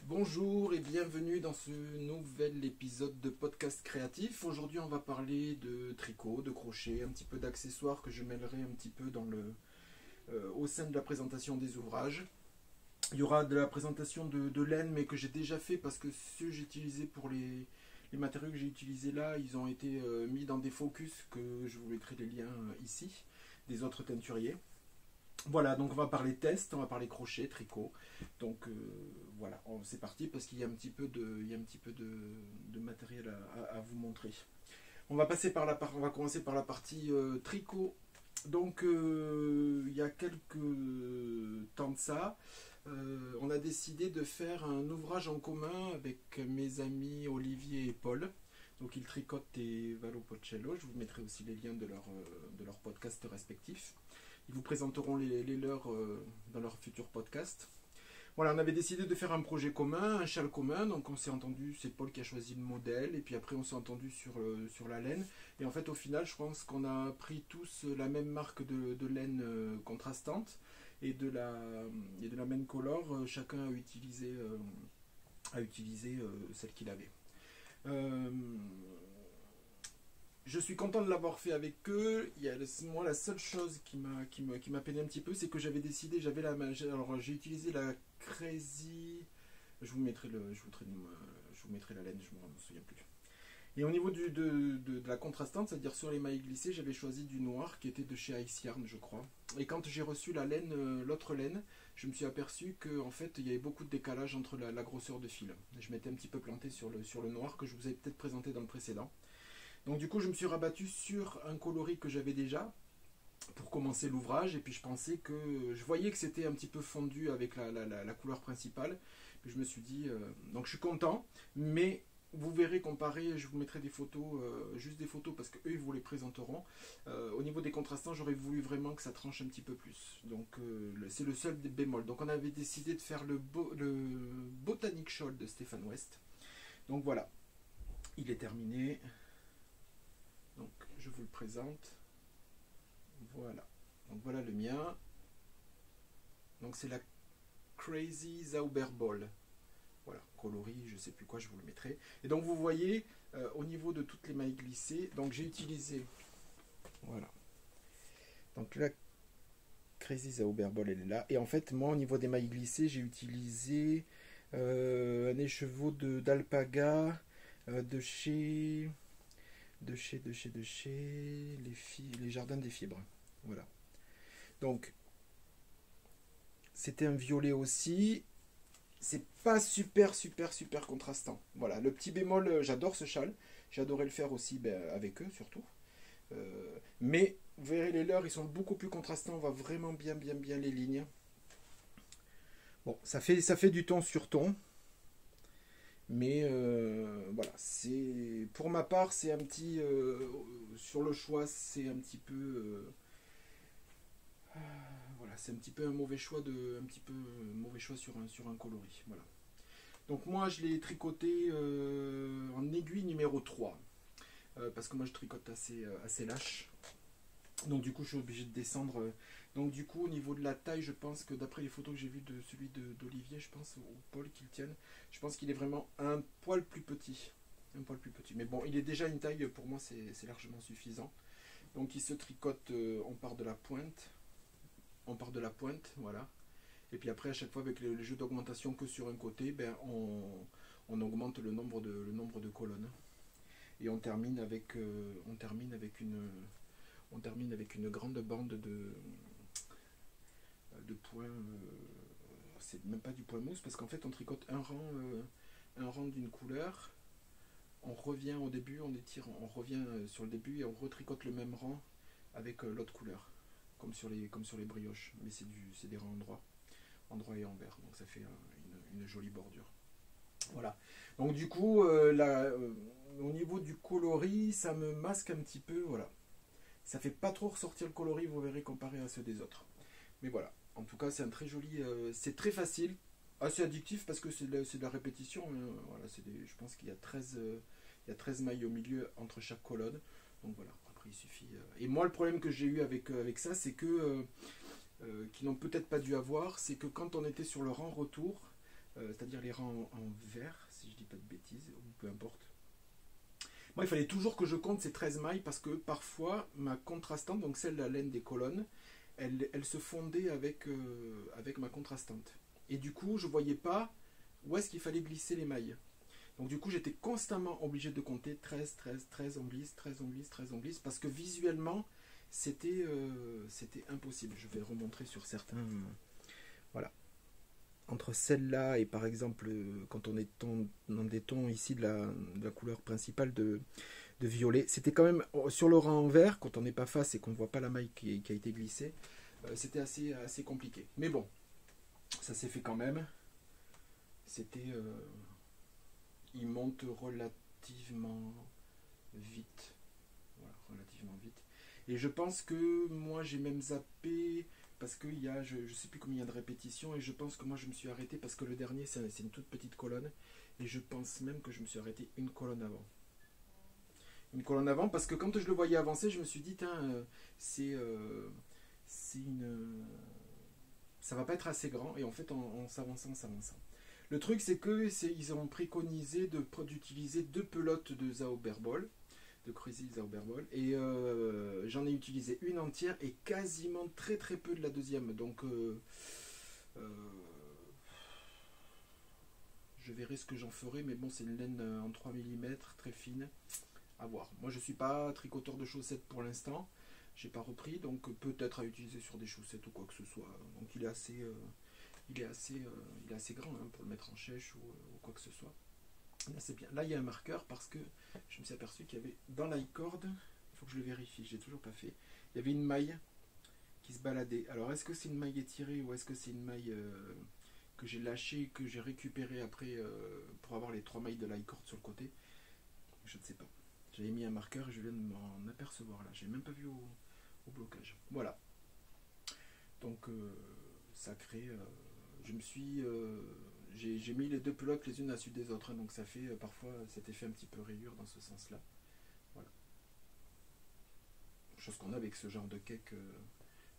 Bonjour et bienvenue dans ce nouvel épisode de podcast créatif. Aujourd'hui on va parler de tricot, de crochet, un petit peu d'accessoires que je mêlerai un petit peu au sein de la présentation des ouvrages. Il y aura de la présentation de laine mais que j'ai déjà fait parce que ceux que j'ai utilisés pour les matériaux que j'ai utilisés là, ils ont été mis dans des focus que je vous mettrai les liens ici, des autres teinturiers. Voilà, donc on va parler test, on va parler crochet, tricot. Donc voilà, c'est parti parce qu'il y a un petit peu de matériel à vous montrer. On va commencer par la partie tricot. Donc il y a quelques temps de ça, on a décidé de faire un ouvrage en commun avec mes amis Olivier et Paul. Donc ils tricotent et Valo Pocello. Je vous mettrai aussi les liens de leurs podcasts respectifs. Ils vous présenteront les leurs dans leur futur podcast. Voilà, on avait décidé de faire un projet commun, un châle commun. Donc on s'est entendu, c'est Paul qui a choisi le modèle. Et puis après on s'est entendu sur la laine. Et en fait au final je pense qu'on a pris tous la même marque de laine contrastante. Et de la même color, chacun a utilisé celle qu'il avait. Je suis content de l'avoir fait avec eux. Moi, la seule chose qui m'a peiné un petit peu, c'est que j'avais décidé, alors j'ai utilisé la Crazy. Je vous mettrai la laine, je ne me souviens plus. Et au niveau de la contrastante, c'est-à-dire sur les mailles glissées, j'avais choisi du noir qui était de chez Ice Yarn, je crois. Et quand j'ai reçu la laine, l'autre laine, je me suis aperçu qu'en fait, il y avait beaucoup de décalage entre la grosseur de fil. Je m'étais un petit peu planté sur le noir que je vous avais peut-être présenté dans le précédent. Donc du coup je me suis rabattu sur un coloris que j'avais déjà pour commencer l'ouvrage, et puis je voyais que c'était un petit peu fondu avec la couleur principale. Puis je me suis dit, donc je suis content, mais vous verrez comparé, je vous mettrai des photos, juste des photos parce qu'eux ils vous les présenteront. Au niveau des contrastants, j'aurais voulu vraiment que ça tranche un petit peu plus. Donc c'est le seul des bémols. Donc on avait décidé de faire le Botanic Shawl de Stéphane West. Donc voilà, il est terminé. Donc je vous le présente. Voilà. Donc voilà le mien. Donc c'est la Crazy Zauberball. Voilà, coloris, je sais plus quoi, je vous le mettrai. Et donc vous voyez, au niveau de toutes les mailles glissées, donc j'ai utilisé. Voilà. Donc la Crazy Zauberball, elle est là. Et en fait, moi au niveau des mailles glissées, j'ai utilisé un écheveau d'alpaga de chez les jardins des fibres. Voilà. Donc, c'était un violet aussi. C'est pas super contrastant. Voilà. Le petit bémol, j'adore ce châle. J'ai adoré le faire aussi avec eux, surtout. Mais, vous verrez les leurs, ils sont beaucoup plus contrastants. On voit vraiment bien les lignes. Bon, ça fait du ton sur ton. Mais voilà, pour ma part, c'est un petit sur le choix, c'est un petit peu voilà, c'est un petit peu un mauvais choix sur un coloris. Voilà. Donc moi, je l'ai tricoté en aiguille numéro 3 parce que moi je tricote assez lâche. Donc du coup, je suis obligé de descendre. Donc du coup, au niveau de la taille, je pense que d'après les photos que j'ai vues de celui d'Olivier, je pense, ou Paul qui le tiennent, je pense qu'il est vraiment un poil plus petit. Un poil plus petit. Mais bon, il est déjà une taille, pour moi, c'est largement suffisant. Donc il se tricote, on part de la pointe. Voilà. Et puis après, à chaque fois, avec les jeux d'augmentation que sur un côté, on augmente le nombre de colonnes. Et on termine avec une grande bande de points. C'est même pas du point mousse parce qu'en fait on tricote un rang d'une couleur. On revient au début, on étire, on revient sur le début et on retricote le même rang avec l'autre couleur, comme sur les brioches, mais c'est des rangs en droit et envers, donc ça fait une jolie bordure. Voilà. Donc du coup, au niveau du coloris, ça me masque un petit peu, voilà. Ça fait pas trop ressortir le coloris, vous verrez, comparé à ceux des autres. Mais voilà, en tout cas, c'est un très joli, c'est très facile, assez addictif parce que c'est de la répétition. Voilà, je pense qu'il y a 13 mailles au milieu entre chaque colonne. Donc voilà, après il suffit. Et moi, le problème que j'ai eu avec ça, c'est que, qu'ils n'ont peut-être pas dû avoir, c'est que quand on était sur le rang retour, c'est-à-dire les rangs en vert, si je dis pas de bêtises, ou peu importe. Moi, il fallait toujours que je compte ces 13 mailles parce que parfois, ma contrastante, donc celle de la laine des colonnes, elle se fondait avec ma contrastante. Et du coup, je ne voyais pas où est-ce qu'il fallait glisser les mailles. Donc du coup, j'étais constamment obligé de compter 13, 13, 13, on glisse, 13, on glisse, 13, on glisse, parce que visuellement, c'était impossible. Je vais remontrer sur certains... voilà. Entre celle-là et par exemple, quand on est dans des tons ici de la couleur principale de violet, c'était quand même sur le rang en vert, quand on n'est pas face et qu'on ne voit pas la maille qui a été glissée, c'était assez compliqué. Mais bon, ça s'est fait quand même. C'était... il monte relativement vite. Voilà, relativement vite. Et je pense que moi j'ai même zappé parce qu'il y a, je ne sais plus combien il y a de répétitions, et je pense que moi je me suis arrêté parce que le dernier c'est une toute petite colonne, et je pense même que je me suis arrêté une colonne avant. Une colonne avant, parce que quand je le voyais avancer, je me suis dit, c'est une... ça va pas être assez grand, et en fait en s'avançant, le truc, c'est qu'ils ont préconisé d'utiliser 2 pelotes de Zauberball, de Crazy Zauberball, et j'en ai utilisé une entière et quasiment très très peu de la deuxième. Donc, je verrai ce que j'en ferai, mais bon, c'est une laine en 3 mm, très fine, à voir. Moi, je suis pas tricoteur de chaussettes pour l'instant, j'ai pas repris, donc peut-être à utiliser sur des chaussettes ou quoi que ce soit. Donc, il est assez grand pour le mettre en chèche ou quoi que ce soit. Là, c'est bien. Là, il y a un marqueur parce que je me suis aperçu qu'il y avait dans l'iCord, il faut que je le vérifie, je l'ai toujours pas fait, il y avait une maille qui se baladait. Alors, est-ce que c'est une maille étirée ou est-ce que c'est une maille que j'ai lâchée, que j'ai récupérée après pour avoir les 3 mailles de l'iCord sur le côté? Je ne sais pas. J'avais mis un marqueur et je viens de m'en apercevoir là. Je n'ai même pas vu au blocage. Voilà. Donc, ça crée... je me suis... j'ai mis les 2 pelotes les unes à la suite des autres, hein, donc ça fait parfois cet effet un petit peu rayure dans ce sens-là. Voilà. Chose qu'on a avec ce genre de cake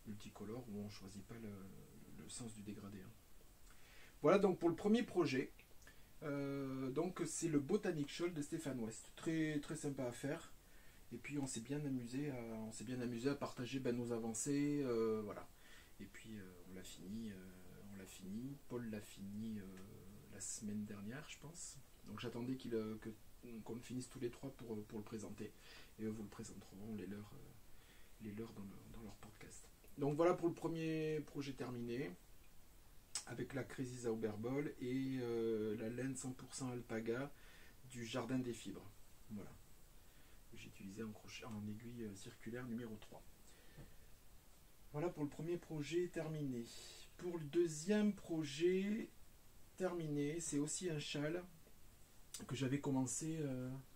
multicolore où on ne choisit pas le sens du dégradé. Hein. Voilà donc pour le premier projet. Donc c'est le Botanic Shawl de Stéphane West. Très, très sympa à faire. Et puis on s'est bien amusé à partager nos avancées. Voilà. Et puis on l'a fini. Paul l'a fini la semaine dernière, je pense. Donc j'attendais qu'on le finisse tous les 3 pour le présenter. Et eux vous le présenteront les leurs dans leur podcast. Donc voilà pour le premier projet terminé. Avec la Crazy Zauberball et la laine 100% alpaga du Jardin des Fibres. Voilà. J'ai utilisé en aiguille circulaire numéro 3. Voilà pour le premier projet terminé. Pour le deuxième projet terminé, c'est aussi un châle que j'avais commencé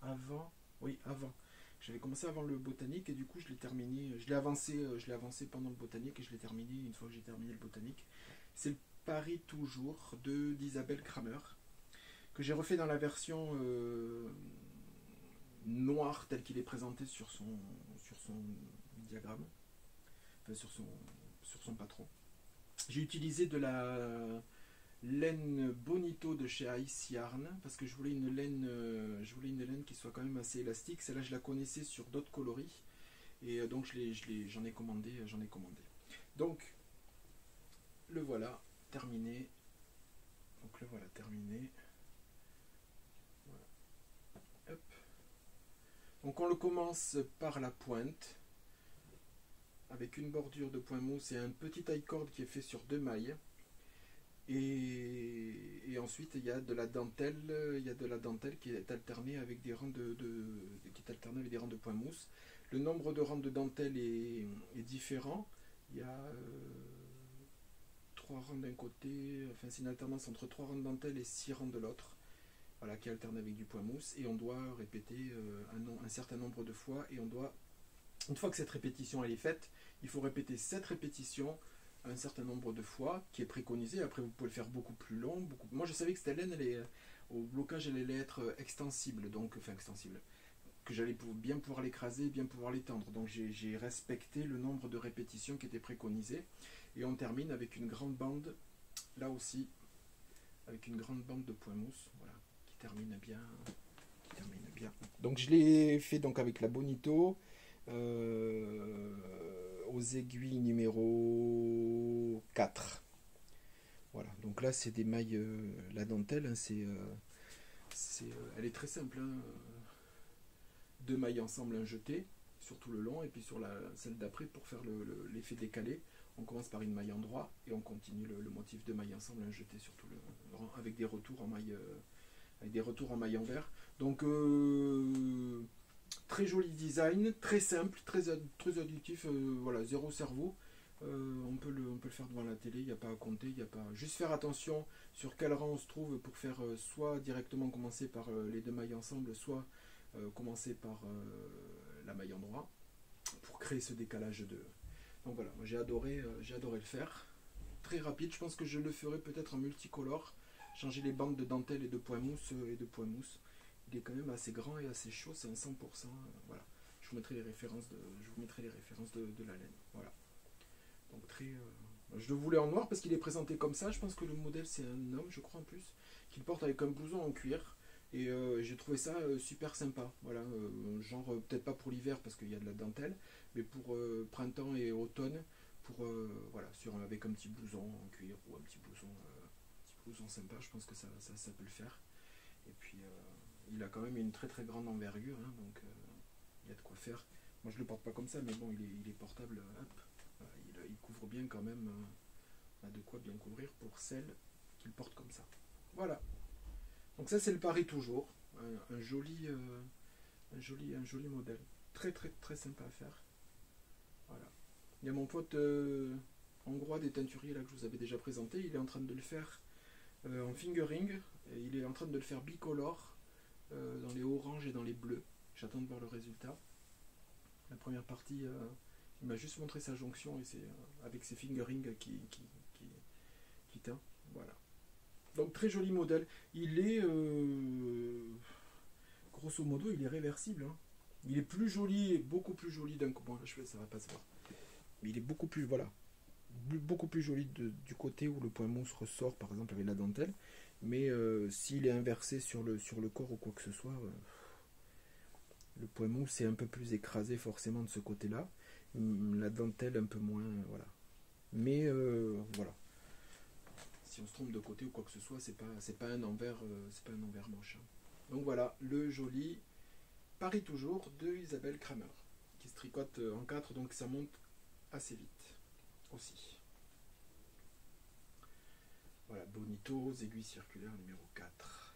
avant. Oui, avant. J'avais commencé avant le botanique et du coup je l'ai terminé. Je l'ai avancé pendant le botanique et je l'ai terminé une fois que j'ai terminé le botanique. C'est le Paris toujours d'Isabelle Kramer que j'ai refait dans la version noire tel qu'il est présenté sur son diagramme, enfin sur son patron. J'ai utilisé de la laine Bonito de chez Ice Yarn parce que je voulais une laine qui soit quand même assez élastique. Celle-là je la connaissais sur d'autres coloris et donc j'en ai commandé. Donc le voilà terminé. Voilà. Hop. Donc on le commence par la pointe avec une bordure de point mousse et un petit taille-corde qui est fait sur 2 mailles. Et ensuite il y a de la dentelle, qui est alternée avec des rangs avec des rangs de point mousse. Le nombre de rangs de dentelle est différent. Il y a 3 rangs d'un côté, enfin c'est une alternance entre 3 rangs de dentelle et 6 rangs de l'autre. Voilà, qui alterne avec du point mousse, et on doit répéter un certain nombre de fois, et une fois que cette répétition elle est faite, il faut répéter cette répétition un certain nombre de fois, qui est préconisé. Après vous pouvez le faire beaucoup plus long. Moi je savais que cette laine, au blocage elle allait être extensible, que j'allais bien pouvoir l'écraser, bien pouvoir l'étendre. Donc j'ai respecté le nombre de répétitions qui était préconisé, et on termine avec une grande bande, là aussi, avec une grande bande de point mousse, voilà, qui termine bien. Qui termine bien. Donc je l'ai fait donc avec la Bonito aux aiguilles numéro 4. Voilà, donc là c'est des mailles, la dentelle, hein, elle est très simple, hein, deux mailles ensemble, un jeté sur tout le long, et puis sur celle d'après, pour faire l'effet décalé, on commence par une maille en droit, et on continue le motif de mailles ensemble, un jeté sur tout le rang, avec des retours en maille envers. Donc très joli design, très simple, très addictif, voilà, zéro cerveau. On peut le faire devant la télé, il n'y a pas à compter, il n'y a pas. Juste faire attention sur quel rang on se trouve pour faire soit directement commencer par les deux mailles ensemble, soit commencer par la maille en droit, pour créer ce décalage de. Donc voilà, moi j'ai adoré le faire. Très rapide, je pense que je le ferai peut-être en multicolore, changer les bandes de dentelle et de point mousse Il est quand même assez grand et assez chaud, c'est un 100%. Voilà. Je vous mettrai les références de la laine. Voilà. Donc je le voulais en noir parce qu'il est présenté comme ça. Je pense que le modèle c'est un homme, je crois en plus, qu'il porte avec un blouson en cuir. Et j'ai trouvé ça super sympa. Voilà, genre peut-être pas pour l'hiver parce qu'il y a de la dentelle, mais pour printemps et automne, voilà, avec un petit blouson en cuir ou un petit blouson sympa. Je pense que ça peut le faire. Et puis il a quand même une très très grande envergure, hein, donc il y a de quoi faire. Moi je le porte pas comme ça, mais bon, il est portable. Hop, il couvre bien quand même. De quoi bien couvrir pour celles qui le portent comme ça. Voilà. Donc ça c'est le pari toujours. Un joli modèle. Très très très sympa à faire. Voilà. Il y a mon pote hongrois des teinturiers là que je vous avais déjà présenté. Il est en train de le faire en fingering. Et il est en train de le faire bicolore dans les oranges et dans les bleus. J'attends de voir le résultat. La première partie, il m'a juste montré sa jonction et c'est avec ses fingerings qui teint. Voilà. Donc très joli modèle. Il est grosso modo, il est réversible. Hein. Il est plus joli, beaucoup plus joli d'un coup. Bon, là, ça va pas se voir. Mais il est beaucoup plus, voilà, beaucoup plus joli du côté où le point mousse ressort, par exemple avec la dentelle. Mais s'il est inversé sur le corps ou quoi que ce soit, le point mousse est un peu plus écrasé forcément de ce côté-là. La dentelle un peu moins, voilà. Mais voilà. Si on se trompe de côté ou quoi que ce soit, c'est pas un envers moche. Hein. Donc voilà, le joli Paris toujours de Isabelle Kramer, qui se tricote en 4, donc ça monte assez vite aussi. Voilà, Bonito, aiguilles circulaires numéro 4.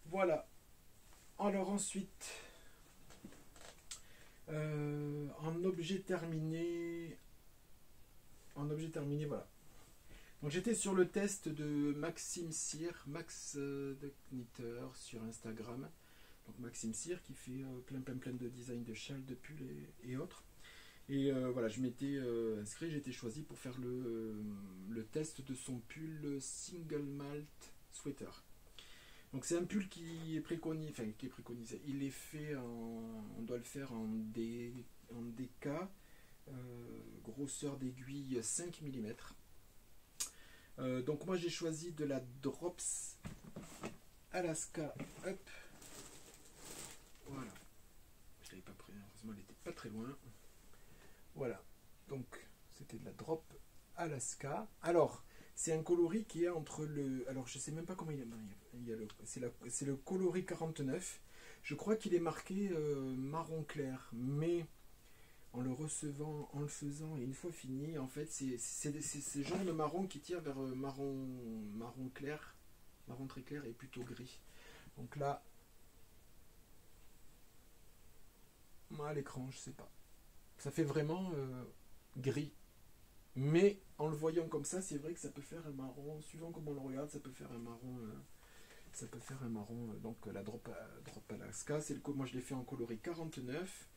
Voilà. Alors ensuite, en objet terminé, voilà. Donc j'étais sur le test de Maxime Cyr, Max de Knitter sur Instagram. Donc Maxime Cyr qui fait plein de designs de châles, de pulls et autres. Et voilà, je m'étais inscrit, j'ai été choisi pour faire le test de son pull Single Malt Sweater. Donc c'est un pull qui est préconisé. Il est fait on doit le faire en DK, grosseur d'aiguille 5 mm. Donc moi j'ai choisi de la Drops Alaska. Hop. Voilà. Je l'avais pas pris, heureusement elle n'était pas très loin. Voilà. Donc c'était de la Drop Alaska. Alors, c'est un coloris qui est entre le. Alors je sais même pas comment il est. C'est le coloris 49. Je crois qu'il est marqué marron clair, mais en le recevant, en le faisant et une fois fini, en fait, c'est ce genre de marron qui tire vers marron clair, marron très clair et plutôt gris. Donc là, moi à l'écran, je sais pas. Ça fait vraiment gris. Mais en le voyant comme ça, c'est vrai que ça peut faire un marron, suivant comment on le regarde, ça peut faire un marron. Donc la Drop Alaska, moi je l'ai fait en coloris 49.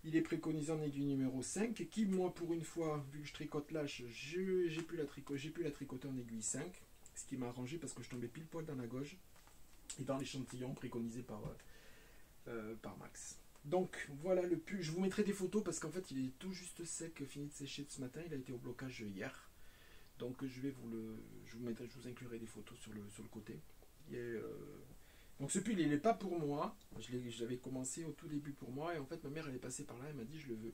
Il est préconisé en aiguille numéro 5, qui moi pour une fois, vu que je tricote là, j'ai pu la tricoter en aiguille 5, ce qui m'a arrangé parce que je tombais pile poil dans la gauge et dans l'échantillon préconisé par Max. Donc voilà le pull, je vous mettrai des photos parce qu'en fait il est tout juste sec, fini de sécher ce matin, il a été au blocage hier. Donc je vais je vous inclurai des photos sur le côté. Donc ce pull il n'est pas pour moi, je l'avais commencé au tout début pour moi et en fait ma mère elle est passée par là, elle m'a dit je le veux.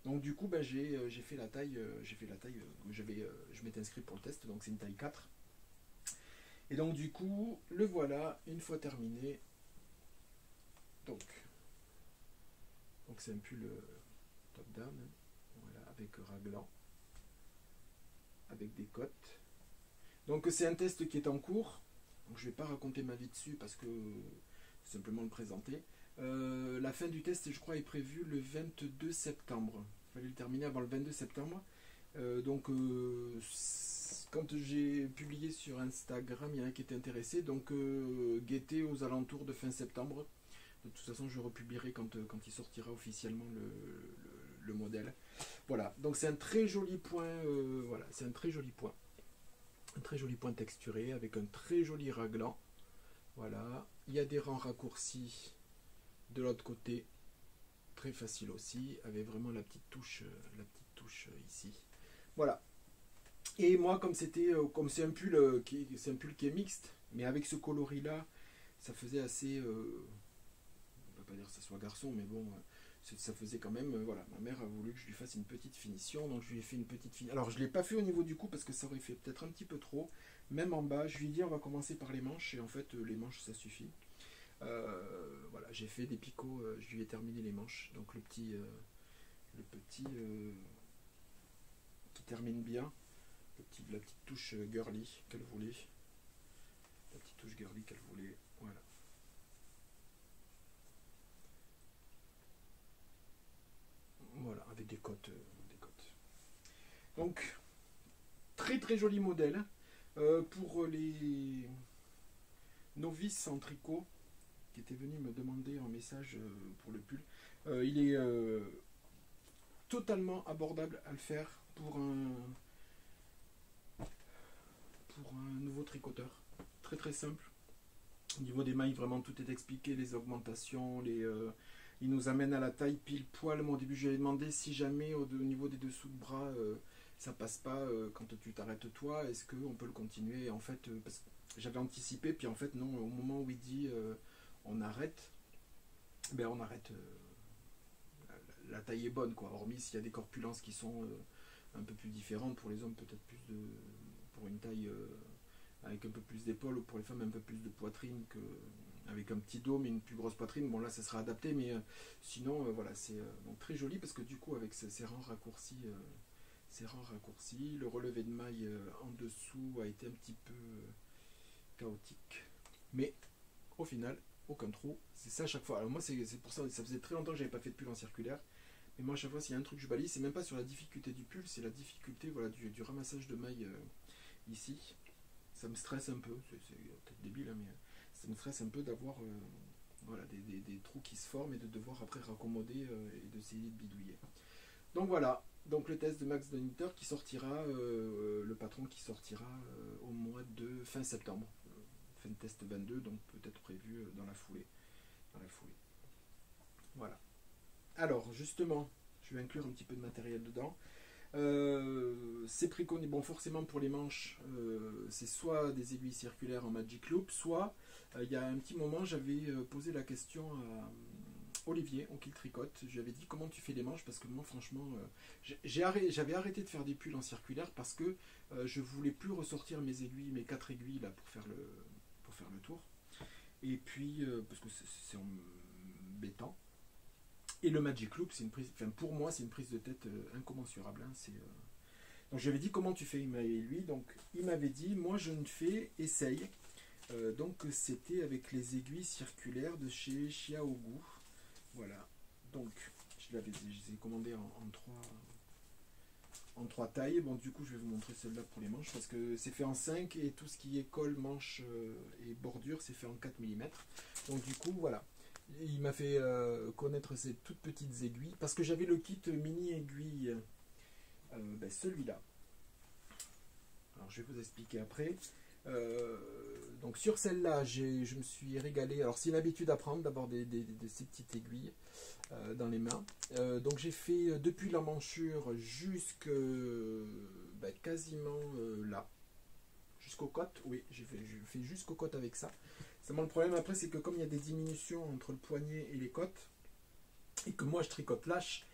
Donc du coup j'ai fait la taille, je m'étais inscrit pour le test, donc c'est une taille 4. Et donc du coup le voilà une fois terminé. Donc c'est un pull top down, voilà, avec raglan, avec des côtes. Donc c'est un test qui est en cours. Donc, je ne vais pas raconter ma vie dessus parce que c'est simplement le présenter. La fin du test, je crois, est prévue le 22 septembre. Il fallait le terminer avant le 22 septembre. Quand j'ai publié sur Instagram, il y en a qui étaient intéressés. Donc, guettez aux alentours de fin septembre. De toute façon, je republierai quand il sortira officiellement le modèle. Voilà. Donc, c'est un très joli point. Voilà, c'est un très joli point. Un très joli point texturé avec un très joli raglan. Voilà. Il y a des rangs raccourcis de l'autre côté. Très facile aussi. Avec vraiment la petite touche ici. Voilà. Et moi, comme c'est un pull qui est mixte, mais avec ce coloris là, ça faisait assez. On ne va pas dire que ça soit garçon, mais bon. Ça faisait quand même, voilà, ma mère a voulu que je lui fasse une petite finition, donc je lui ai fait une petite finition. Alors je ne l'ai pas fait au niveau du cou parce que ça aurait fait peut-être un petit peu trop, même en bas, je lui ai dit on va commencer par les manches, et en fait les manches ça suffit. Voilà, j'ai fait des picots, je lui ai terminé les manches, donc le petit qui termine bien, la petite touche girly qu'elle voulait, voilà. Voilà, avec des côtes. Donc, très très joli modèle. Pour les novices en tricot qui étaient venus me demander en message pour le pull, il est totalement abordable à le faire pour un nouveau tricoteur. Très très simple. Au niveau des mailles, vraiment tout est expliqué, les augmentations, il nous amène à la taille pile poil. Moi au début j'avais demandé si jamais au niveau des dessous de bras ça passe pas quand tu t'arrêtes toi, est-ce qu'on peut le continuer. En fait, parce que j'avais anticipé, puis en fait non, au moment où il dit on arrête, ben on arrête. La taille est bonne quoi, hormis s'il y a des corpulences qui sont un peu plus différentes. Pour les hommes peut-être pour une taille avec un peu plus d'épaule, ou pour les femmes un peu plus de poitrine, avec un petit dôme et une plus grosse poitrine. Bon là ça sera adapté, mais sinon voilà, c'est donc très joli parce que du coup avec ces rangs raccourcis, le relevé de maille en dessous a été un petit peu chaotique, mais au final aucun trou. C'est ça à chaque fois. Alors moi c'est pour ça, ça faisait très longtemps que j'avais pas fait de pull en circulaire, mais moi à chaque fois s'il y a un truc que je balise, c'est même pas sur la difficulté du pull, c'est la difficulté, voilà, du ramassage de maille ici. Ça me stresse un peu, c'est peut-être débile, hein, mais ça me stresse un peu d'avoir voilà, des trous qui se forment et de devoir après raccommoder et d'essayer de bidouiller. Donc voilà, donc le test de Max Donitor qui sortira, le patron qui sortira au mois de fin septembre. Fin de test 22, donc peut-être prévu dans la foulée. Voilà. Alors justement, je vais inclure un petit peu de matériel dedans. C'est préconisé, bon forcément pour les manches, c'est soit des aiguilles circulaires en Magic Loop, soit il y a un petit moment j'avais posé la question à Olivier, on qui le tricote, je lui avais dit comment tu fais les manches, parce que moi franchement j'avais arrêté de faire des pulls en circulaire parce que je voulais plus ressortir mes 4 aiguilles là pour faire le tour, et puis parce que c'est embêtant. Et le Magic Loop, c'est une prise, enfin pour moi, c'est une prise de tête incommensurable. Hein, donc j'avais dit comment tu fais, donc il m'avait dit, moi je ne fais, essaye. Donc c'était avec les aiguilles circulaires de chez Xiaogu. Voilà. Donc je les ai commandées en 3 tailles. Bon du coup je vais vous montrer celle-là pour les manches parce que c'est fait en 5 et tout ce qui est col, manche et bordure c'est fait en 4 mm. Donc du coup voilà. Il m'a fait connaître ces toutes petites aiguilles parce que j'avais le kit mini aiguille, celui-là. Alors je vais vous expliquer après. Donc sur celle-là, je me suis régalé. Alors c'est une habitude à prendre d'avoir ces petites aiguilles dans les mains. Donc j'ai fait depuis l'emmanchure quasiment là. Jusqu'aux côtes, oui, je fais jusqu'aux côtes avec ça. Seulement le problème après, c'est que comme il y a des diminutions entre le poignet et les côtes, et que moi je tricote lâche,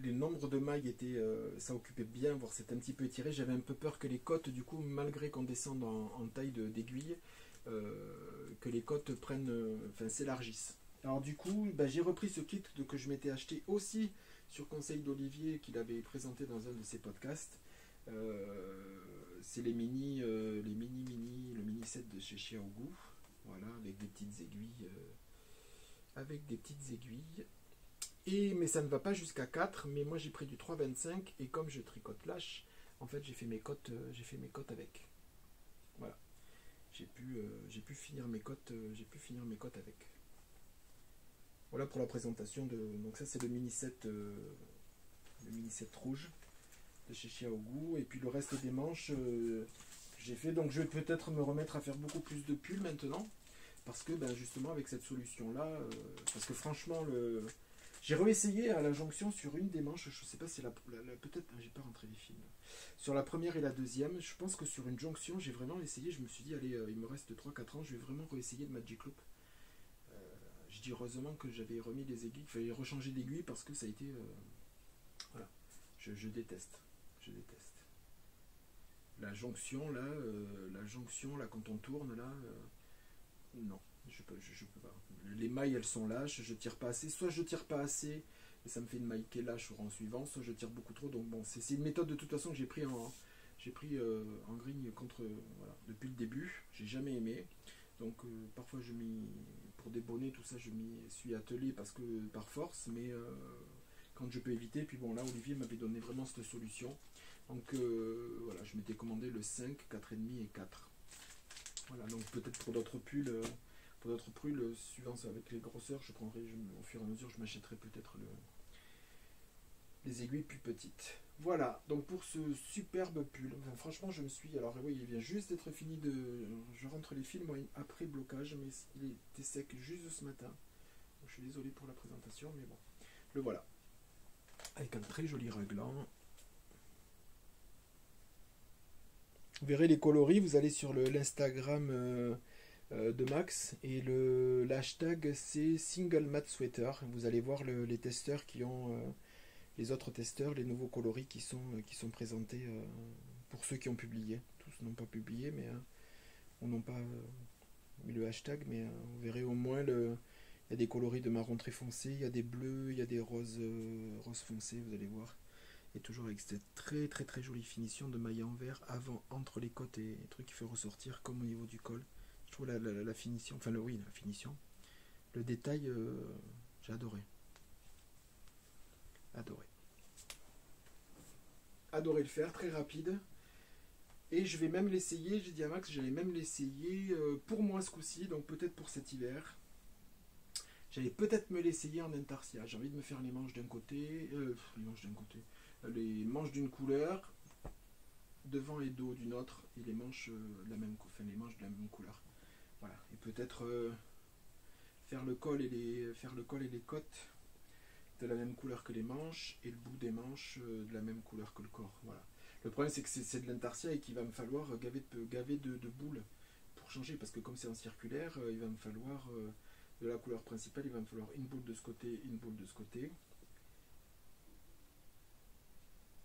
les nombres de mailles étaient, ça occupait bien, voire c'était un petit peu étiré. J'avais un peu peur que les côtes, du coup, malgré qu'on descende en taille d'aiguille, que les côtes prennent, s'élargissent. Alors du coup, j'ai repris ce kit que je m'étais acheté aussi sur conseil d'Olivier qu'il avait présenté dans un de ses podcasts. C'est le mini set de chez Xiaogu, voilà, avec des petites aiguilles, mais ça ne va pas jusqu'à 4, mais moi j'ai pris du 3,25 et comme je tricote lâche, en fait j'ai fait mes côtes avec. Voilà, j'ai pu finir mes côtes avec. Voilà pour la présentation de. Donc ça c'est le mini set rouge de chez Xiaogu, et puis le reste des manches j'ai fait. Donc je vais peut-être me remettre à faire beaucoup plus de pulls maintenant, parce que justement avec cette solution là, parce que franchement j'ai réessayé à la jonction sur une des manches, je sais pas si peut-être j'ai pas rentré les fils sur la première et la deuxième. Je pense que sur une jonction j'ai vraiment essayé, je me suis dit allez, il me reste 3-4 ans, je vais vraiment réessayer de Magic Loop. Je dis heureusement que j'avais remis les aiguilles, il fallait rechanger d'aiguille parce que ça a été voilà, je déteste la jonction là quand on tourne là, non, je peux pas. Les mailles elles sont lâches, je tire pas assez, soit je tire pas assez et ça me fait une maille qui est lâche au rang suivant, soit je tire beaucoup trop. Donc bon, c'est une méthode de toute façon que j'ai pris en grigne contre, voilà, depuis le début. J'ai jamais aimé. Donc parfois pour des bonnets tout ça je m'y suis attelé parce que par force, mais quand je peux éviter. Puis bon là Olivier m'avait donné vraiment cette solution. Donc voilà, je m'étais commandé le 5, 4,5 et 4. Voilà, donc peut-être pour d'autres pulls, suivant ça avec les grosseurs, au fur et à mesure, je m'achèterai peut-être les aiguilles plus petites. Voilà, donc pour ce superbe pull, franchement, je me suis. Alors oui, il vient juste d'être fini de. Je rentre les fils, moi, après blocage, mais il était sec juste ce matin. Donc, je suis désolé pour la présentation, mais bon, le voilà. Avec un très joli raglan. Vous verrez les coloris, vous allez sur l'Instagram de Max et l'hashtag c'est Single Matte Sweater. Vous allez voir les testeurs qui ont les autres testeurs, les nouveaux coloris qui sont présentés pour ceux qui ont publié. Tous n'ont pas publié, mais on n'ont pas mis le hashtag, mais vous verrez au moins il y a des coloris de marron très foncé, il y a des bleus, il y a des roses foncés, vous allez voir. Et toujours avec cette très très très jolie finition de maille en vert avant, entre les côtes et les trucs qui fait ressortir comme au niveau du col. Je trouve la finition, la finition, le détail, j'ai adoré. Adoré le faire, très rapide. Et je vais même l'essayer, j'ai dit à Max, j'allais même l'essayer pour moi ce coup-ci, donc peut-être pour cet hiver. J'allais peut-être me l'essayer en intarsia. J'ai envie de me faire les manches d'un côté, les manches d'une couleur, devant et dos d'une autre, et les manches de la même couleur. Voilà. Et peut-être faire le col et les côtes de la même couleur que les manches, et le bout des manches de la même couleur que le corps. Voilà. Le problème c'est que c'est de l'intarsia et qu'il va me falloir gaver de boules pour changer, parce que comme c'est en circulaire, il va me falloir de la couleur principale, il va me falloir une boule de ce côté, une boule de ce côté.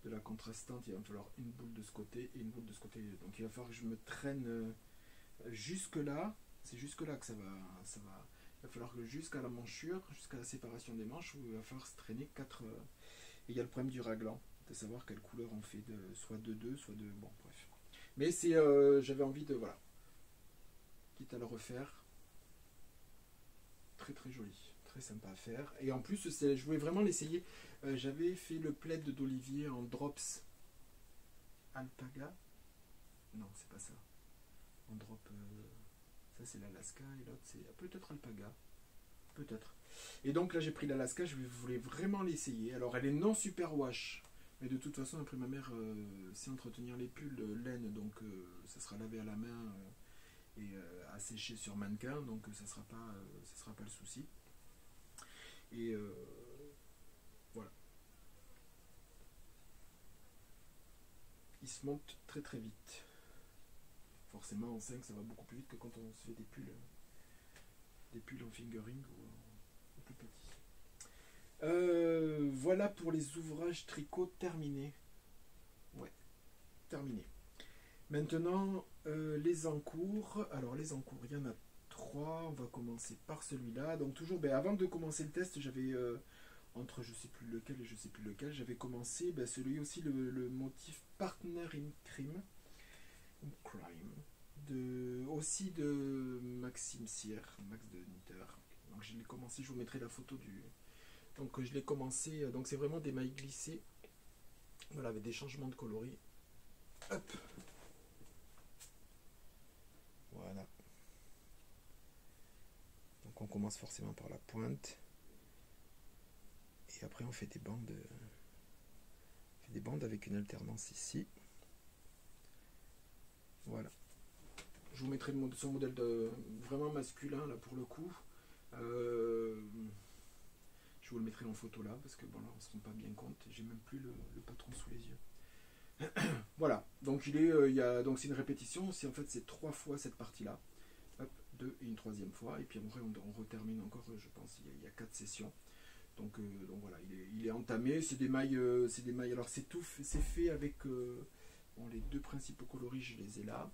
De la contrastante, il va me falloir une boule de ce côté et une boule de ce côté. Donc il va falloir que je me traîne jusque là. C'est jusque là que ça va. Il va falloir que jusqu'à la manchure, jusqu'à la séparation des manches, où il va falloir se traîner 4. Et il y a le problème du raglan, de savoir quelle couleur on fait, soit de 2, soit de. Bon, bref. Mais j'avais envie de. Voilà. Quitte à le refaire. Très très joli. Très sympa à faire. Et en plus, je voulais vraiment l'essayer. J'avais fait le plaid d'Olivier en drops alpaga. Non, c'est pas ça. En drop. Ça, c'est l'Alaska. Et l'autre, c'est peut-être alpaga. Peut-être. Et donc là, j'ai pris l'Alaska. Je voulais vraiment l'essayer. Alors, elle est non super wash. Mais de toute façon, après, ma mère sait entretenir les pulls laine. Donc, ça sera lavé à la main et à sécher sur mannequin. Donc, ça sera pas le souci. Et voilà. il se monte très très vite. Forcément en 5 ça va beaucoup plus vite que quand on se fait des pulls en fingering ou plus petits. Voilà pour les ouvrages tricot terminés. Ouais, terminés. Maintenant, les encours. Alors, les encours, il y en a 3. On va commencer par celui-là. Donc, toujours, avant de commencer le test, j'avais, entre je sais plus lequel et je sais plus lequel, j'avais commencé celui aussi, le motif Partner in Crime. Aussi de Maxime Sier, Max de Nitter. Donc, je l'ai commencé, je vous mettrai la photo du. Donc, je l'ai commencé. Donc, c'est vraiment des mailles glissées. Voilà, avec des changements de coloris. Hop! Voilà. Donc on commence forcément par la pointe. Et après on fait des bandes. Avec une alternance ici. Voilà. Je vous mettrai son modèle vraiment masculin là pour le coup. Je vous le mettrai en photo là parce que bon là on se rend pas bien compte. J'ai même plus le patron sous les yeux. Voilà. Donc donc c'est une répétition. En fait c'est 3 fois cette partie là. Hop, 2 et une 3e fois. Et puis après on retermine encore. Je pense il y a 4 sessions. Donc voilà, il est entamé. C'est des mailles. Alors c'est fait avec les 2 principaux coloris. Je les ai là.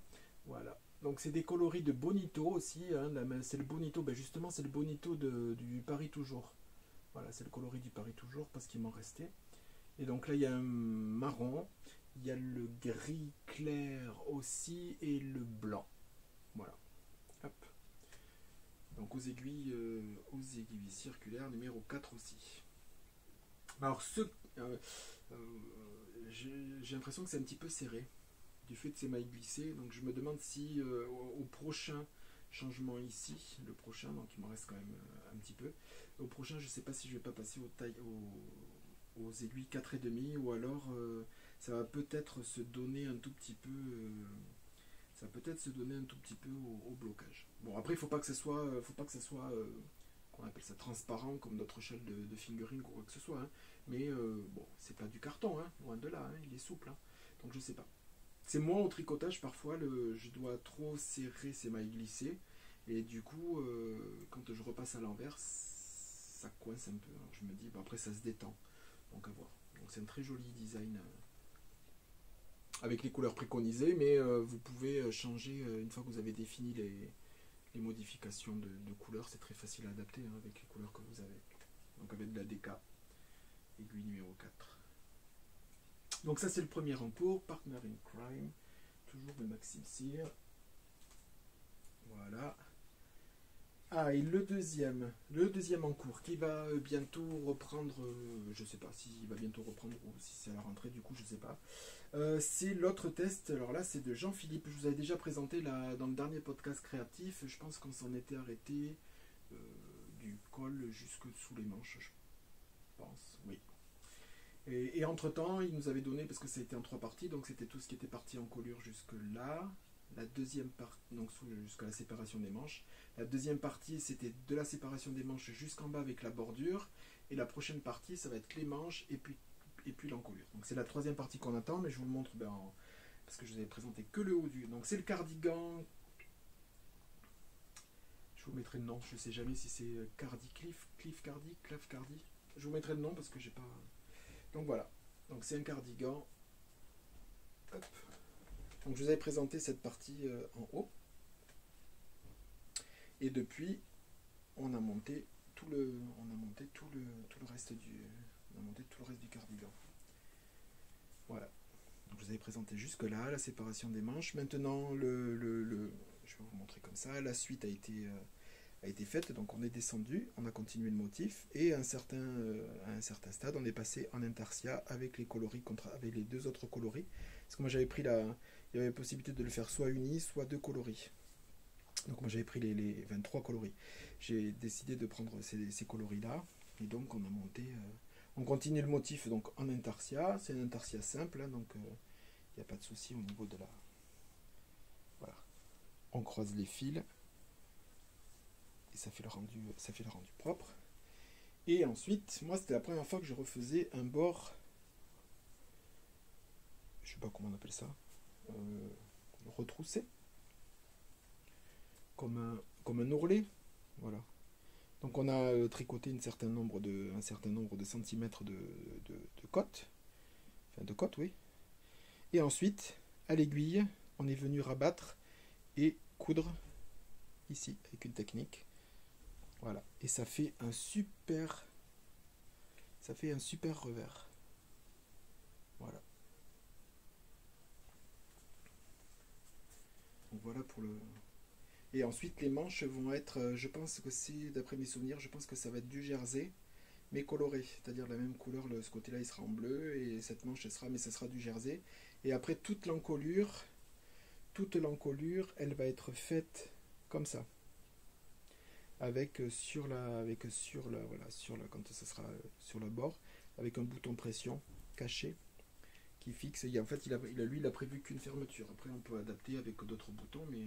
Voilà. Donc c'est des coloris de Bonito aussi. Hein, c'est le Bonito. Justement c'est le Bonito du Paris Toujours. Voilà, c'est le coloris du Paris Toujours parce qu'il m'en restait. Et donc là il y a un marron. Il y a le gris clair aussi et le blanc. Voilà. Hop. Donc aux aiguilles circulaires numéro 4 aussi. Alors j'ai l'impression que c'est un petit peu serré du fait de ces mailles glissées. Donc je me demande si au prochain changement ici, le prochain, donc il m'en reste quand même un petit peu. Au prochain, je ne sais pas si je vais pas passer aux aiguilles 4,5 ou alors ça va peut-être se donner un tout petit peu au blocage. Bon, après il faut pas que ça soit qu'on appelle ça transparent comme notre shell de fingering ou quoi que ce soit, hein. Mais bon, c'est pas du carton, hein, loin de là, hein, il est souple, hein. Donc je sais pas. C'est moi au tricotage parfois, je dois trop serrer ces mailles glissées et du coup quand je repasse à l'envers ça coince un peu. Alors je me dis après ça se détend, donc à voir. Donc c'est un très joli design avec les couleurs préconisées, mais vous pouvez changer une fois que vous avez défini les modifications de couleurs. C'est très facile à adapter hein, avec les couleurs que vous avez. Donc avec de la DK, aiguille numéro 4. Donc ça c'est le premier encours, Partner in Crime, toujours de Maxime Cyr. Voilà. Ah, et le deuxième encours qui va bientôt reprendre, je sais pas s'il va bientôt reprendre ou si c'est à la rentrée, du coup je sais pas. C'est l'autre test, alors là c'est de Jean-Philippe, je vous avais déjà présenté dans le dernier podcast créatif, je pense qu'on s'en était arrêté du col jusque sous les manches, je pense, oui. Et entre-temps, il nous avait donné, parce que ça a été en 3 parties, donc c'était tout ce qui était parti en colure jusque là. La deuxième partie, donc jusqu'à la séparation des manches. La deuxième partie, c'était de la séparation des manches jusqu'en bas avec la bordure. Et la prochaine partie, ça va être les manches et puis l'encolure. Donc c'est la 3e partie qu'on attend, mais je vous le montre parce que je vous avais présenté que le haut du. Donc c'est le cardigan. Je vous mettrai le nom, je ne sais jamais si c'est Cliff Cardi. Je vous mettrai le nom parce que j'ai pas. Donc voilà. Donc c'est un cardigan. Hop. Donc je vous avais présenté cette partie en haut. Et depuis, on a monté tout le reste du cardigan. Voilà. Donc je vous avais présenté jusque là la séparation des manches. Maintenant je vais vous montrer comme ça. La suite a été faite. Donc on est descendu, on a continué le motif et à un certain stade, on est passé en intarsia avec les coloris avec les 2 autres coloris. Parce que moi j'avais pris il y avait la possibilité de le faire soit uni, soit 2 coloris. Donc moi j'avais pris les 23 coloris. J'ai décidé de prendre ces coloris-là. Et donc on a monté. On continue le motif donc en intarsia. C'est un intarsia simple, hein, donc il n'y a pas de souci au niveau de la. Voilà. On croise les fils. Et ça fait le rendu propre. Et ensuite, moi c'était la première fois que je refaisais un bord. Je sais pas comment on appelle ça, retroussé, comme un ourlet, voilà. Donc on a tricoté un certain nombre de centimètres de côte, enfin de côte, oui. Et ensuite, à l'aiguille, on est venu rabattre et coudre ici avec une technique. Voilà. Et ça fait un super revers. Voilà. Donc voilà pour le... Et ensuite les manches vont être, je pense que c'est, d'après mes souvenirs, je pense que ça va être du jersey, mais coloré, c'est-à-dire la même couleur, ce côté-là il sera en bleu, et cette manche elle sera, mais ça sera du jersey. Et après toute l'encolure, elle va être faite comme ça. Avec quand ça sera sur le bord, avec un bouton pression caché qui fixe. Et en fait, il a prévu qu'une fermeture. Après, on peut adapter avec d'autres boutons, mais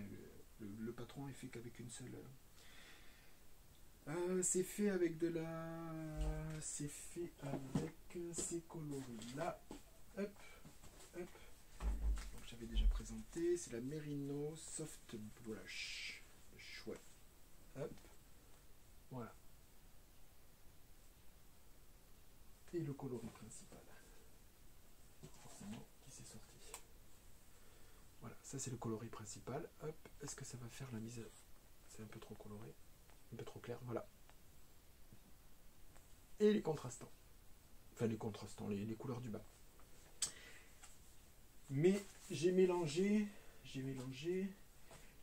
le patron est fait qu'avec une seule. C'est fait avec c'est fait avec ces coloris là. Hop, hop. Donc j'avais déjà présenté. C'est la Merino Soft Brush. Chouette. Hop. Voilà. Et le coloris principal. Forcément, qui s'est sorti. Voilà, ça c'est le coloris principal. Hop, est-ce que ça va faire la mise? C'est un peu trop coloré, un peu trop clair, voilà. Et les contrastants. Enfin les contrastants, les couleurs du bas. Mais j'ai mélangé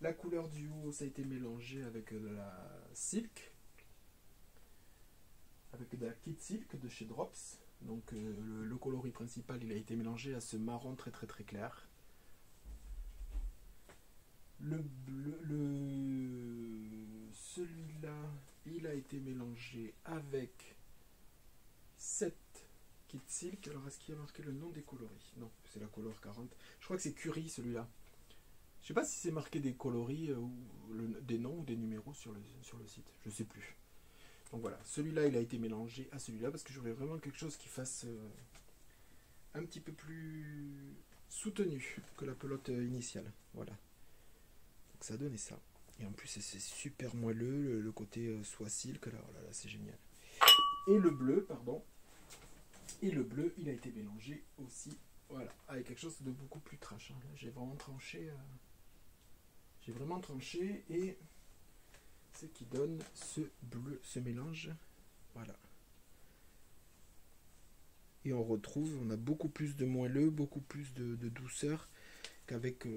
la couleur du haut, ça a été mélangé avec de la silk, avec de la kit silk de chez Drops. Donc le coloris principal, il a été mélangé à ce marron très très très clair. Le bleu, celui-là, il a été mélangé avec cette kit silk. Alors est-ce qu'il y a marqué le nom des coloris? Non, c'est la Color 40. Je crois que c'est Curie celui-là. Je sais pas si c'est marqué des coloris ou des noms ou des numéros sur le site. Je sais plus. Donc voilà, celui-là il a été mélangé à celui-là parce que je voulais vraiment quelque chose qui fasse un petit peu plus soutenu que la pelote initiale. Voilà. Donc ça a donné ça. Et en plus c'est super moelleux, le côté soie silk, là, oh là, là c'est génial. Et le bleu, pardon. Et le bleu, il a été mélangé aussi, voilà, avec quelque chose de beaucoup plus trash. Hein. Là, j'ai vraiment tranché. Et ce qui donne ce bleu, ce mélange. Voilà. Et on a beaucoup plus de moelleux, beaucoup plus de douceur qu'avec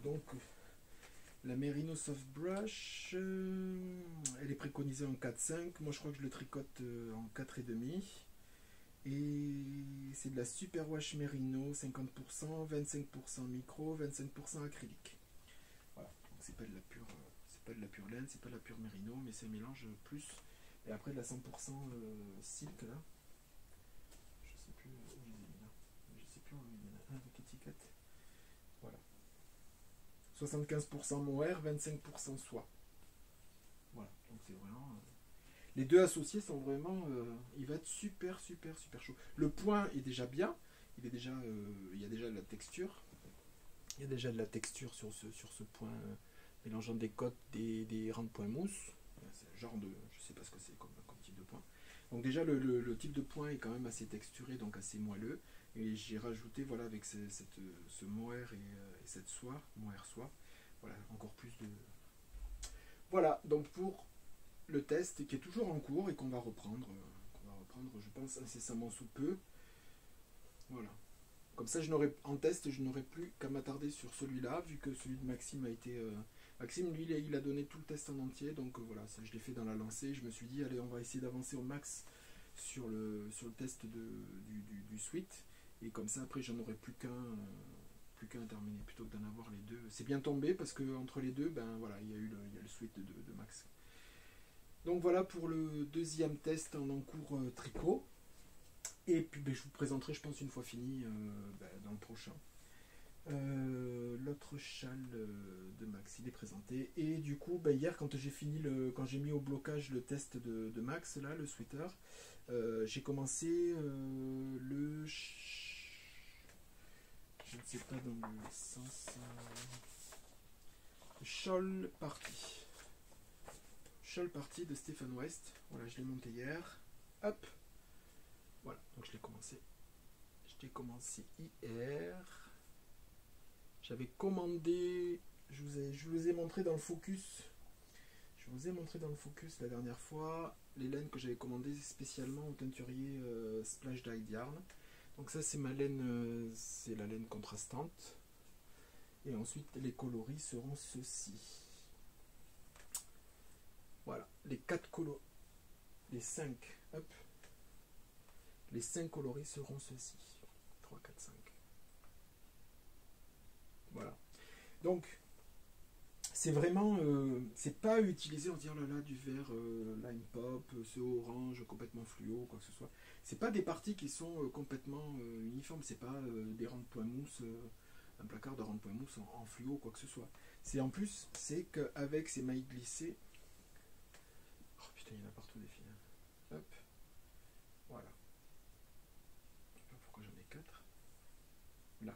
donc la Merino Soft Brush. Elle est préconisée en 4,5. Moi je crois que je le tricote en 4,5. Et c'est de la Super Wash Merino, 50%, 25% micro, 25% acrylique. Voilà, donc c'est pas de la pure laine, c'est pas de la pure Merino, mais c'est un mélange plus. Et après de la 100% silk là. Je sais plus où je les ai mis là. Je sais plus où il y en a un avec étiquette. Voilà. 75% mohair, 25% soie. Voilà, donc c'est vraiment... Les deux associés sont vraiment... il va être super chaud. Le point est déjà bien. Il y a déjà de la texture. Il y a déjà de la texture sur ce point, mélangeant des côtes, des rangs de point mousse. C'est un genre de... Je sais pas ce que c'est comme type de point. Donc déjà, le type de point est quand même assez texturé, donc assez moelleux. Et j'ai rajouté, voilà, avec ce mohair et cette soie, mohair-soie, voilà, encore plus de... Voilà, donc pour le test qui est toujours en cours et qu'on va reprendre, je pense, incessamment sous peu. Voilà. Comme ça, en test, je n'aurai plus qu'à m'attarder sur celui-là, vu que celui de Maxime a été... Maxime, lui, il a donné tout le test en entier, donc voilà, ça, je l'ai fait dans la lancée. Je me suis dit, allez, on va essayer d'avancer au max sur le test du suite. Et comme ça, après, j'en aurai plus qu'un terminé, plutôt que d'en avoir les deux. C'est bien tombé, parce que entre les deux, ben voilà, il y a le suite de Max. Donc voilà pour le deuxième test en encours tricot. Et puis ben, je vous présenterai, je pense, une fois fini dans le prochain. L'autre châle de Max, il est présenté. Et du coup, ben, hier, quand j'ai mis au blocage le test de Max, là, le sweater, j'ai commencé je ne sais pas dans le sens. Shawl Party. Shawl Party de Stephen West. Voilà, je l'ai monté hier. Hop. Voilà, donc je l'ai commencé. Je l'ai commencé hier. J'avais commandé. Je vous ai montré dans le focus. Je vous ai montré dans le focus la dernière fois les laines que j'avais commandées spécialement au teinturier Splash Dyed Yarn. Donc ça c'est ma laine, c'est la laine contrastante. Et ensuite les coloris seront ceux-ci. Voilà, les 4 colos, les 5, hop. Les 5 coloris seront ceux-ci. 3, 4, 5. Voilà. Donc c'est vraiment, c'est pas utiliser, on se dit oh là là, du vert lime pop, ce orange complètement fluo, quoi que ce soit. C'est pas des parties qui sont complètement uniformes, c'est pas des rangs de points mousse, un placard de rangs de points mousse en fluo, quoi que ce soit. C'est en plus, c'est qu'avec ces mailles glissées, oh putain, il y en a partout des filles. Hop, voilà. Je sais pas pourquoi j'en ai 4. Là.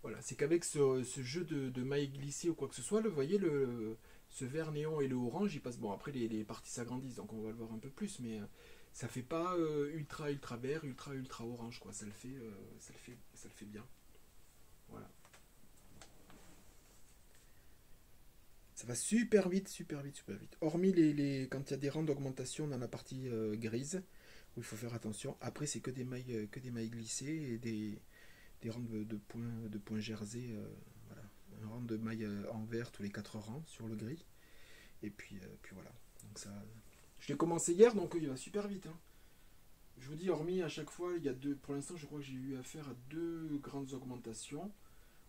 Voilà, c'est qu'avec ce jeu de mailles glissées ou quoi que ce soit, vous voyez, ce vert néon et le orange, il passe. Bon, après les parties s'agrandissent, donc on va le voir un peu plus, mais ça fait pas ultra vert, ultra orange, quoi. Ça le fait bien. Voilà. Ça va super vite. Hormis quand il y a des rangs d'augmentation dans la partie grise, où il faut faire attention. Après, c'est que des mailles glissées et des rangs de points jersey, voilà. Un rang de mailles en vert tous les 4 rangs sur le gris. Et puis voilà. Donc ça, je l'ai commencé hier, donc il va super vite. Hein. Je vous dis, hormis à chaque fois, il y a deux. Pour l'instant, je crois que j'ai eu affaire à 2 grandes augmentations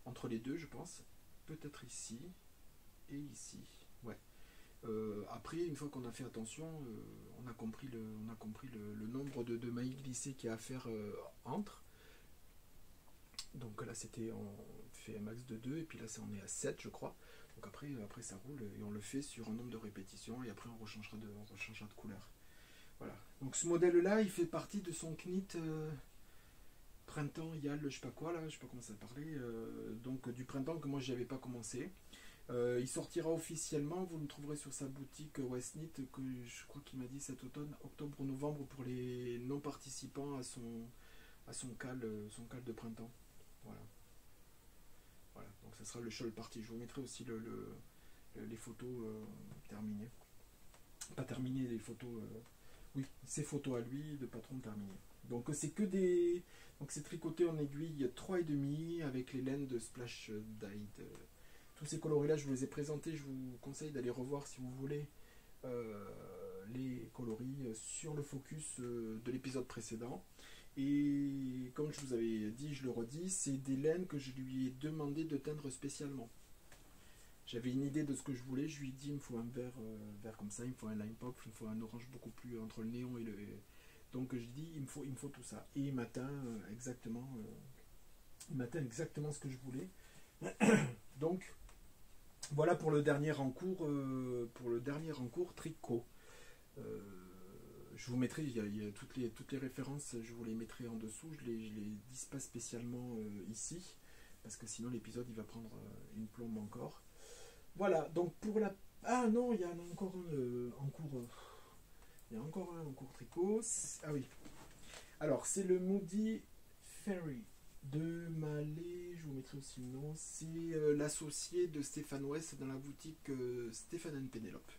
entre les deux, je pense. Peut-être ici et ici. Ouais. Après, une fois qu'on a fait attention, on a compris le nombre de mailles glissées qu'il y a à faire entre. Donc là on fait un max de 2 et puis là on est à 7 je crois. Donc après ça roule et on le fait sur un nombre de répétitions et après on rechangera de couleur. Voilà. Donc ce modèle là il fait partie de son knit printemps Yal, je sais pas quoi là, je sais pas comment ça parlait, donc du printemps que moi j'avais pas commencé. Il sortira officiellement, vous le trouverez sur sa boutique Westknit que je crois qu'il m'a dit cet automne, octobre ou novembre pour les non participants à son cal de printemps. Voilà. Voilà, donc ça sera le shawl party. Je vous mettrai aussi les photos terminées. Pas terminées, les photos. Oui, ces photos à lui de patron terminées. Donc c'est que des. Donc c'est tricoté en aiguille 3,5 avec les laines de Splash Dyed. Tous ces coloris là, je vous les ai présentés. Je vous conseille d'aller revoir si vous voulez les coloris sur le focus de l'épisode précédent. Et comme je vous avais dit, je le redis, c'est des laines que je lui ai demandé de teindre spécialement. J'avais une idée de ce que je voulais, je lui ai dit il me faut un vert comme ça, il me faut un lime pop, il me faut un orange beaucoup plus entre le néon et le... Donc je lui ai dit il me faut tout ça. Et il m'atteint exactement ce que je voulais. Donc voilà pour le dernier en cours, tricot. Je vous mettrai, il y a toutes les références, je vous les mettrai en dessous, je les dis pas spécialement ici, parce que sinon l'épisode il va prendre une plombe encore. Voilà, donc pour la... Ah non, il y en a encore un en cours. Il y a encore un en cours tricot. Ah oui. Alors, c'est le Moody Fairy de Malais, je vous mettrai aussi le nom. C'est l'associé de Stephen West dans la boutique Stephen & Penelope.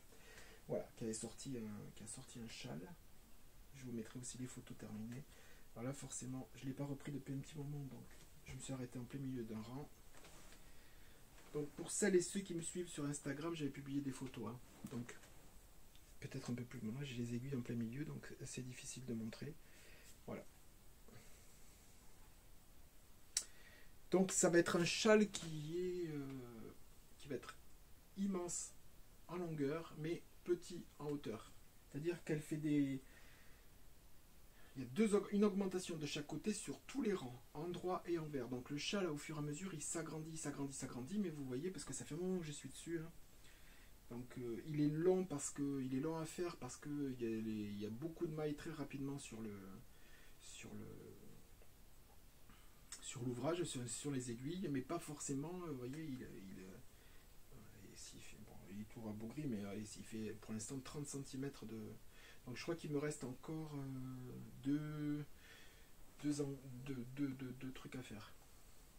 Voilà, qui a sorti un châle. Je vous mettrai aussi les photos terminées. Alors là, forcément, je ne l'ai pas repris depuis un petit moment, donc je me suis arrêté en plein milieu d'un rang. Donc pour celles et ceux qui me suivent sur Instagram, j'avais publié des photos. Hein. Donc peut-être un peu plus. Moi, j'ai les aiguilles en plein milieu, donc c'est difficile de montrer. Voilà. Donc ça va être un châle qui va être immense en longueur, mais petit en hauteur. C'est-à-dire qu'elle fait des... Il y a une augmentation de chaque côté sur tous les rangs, en droit et en vert. Donc le châle, au fur et à mesure, il s'agrandit, mais vous voyez, parce que ça fait un moment que je suis dessus. Hein. Donc il est long à faire parce qu'il y a beaucoup de mailles très rapidement sur sur l'ouvrage, sur les aiguilles, mais pas forcément, vous voyez, bon, il est tout rabougri, mais il fait pour l'instant 30 cm de... Donc je crois qu'il me reste encore deux trucs à faire,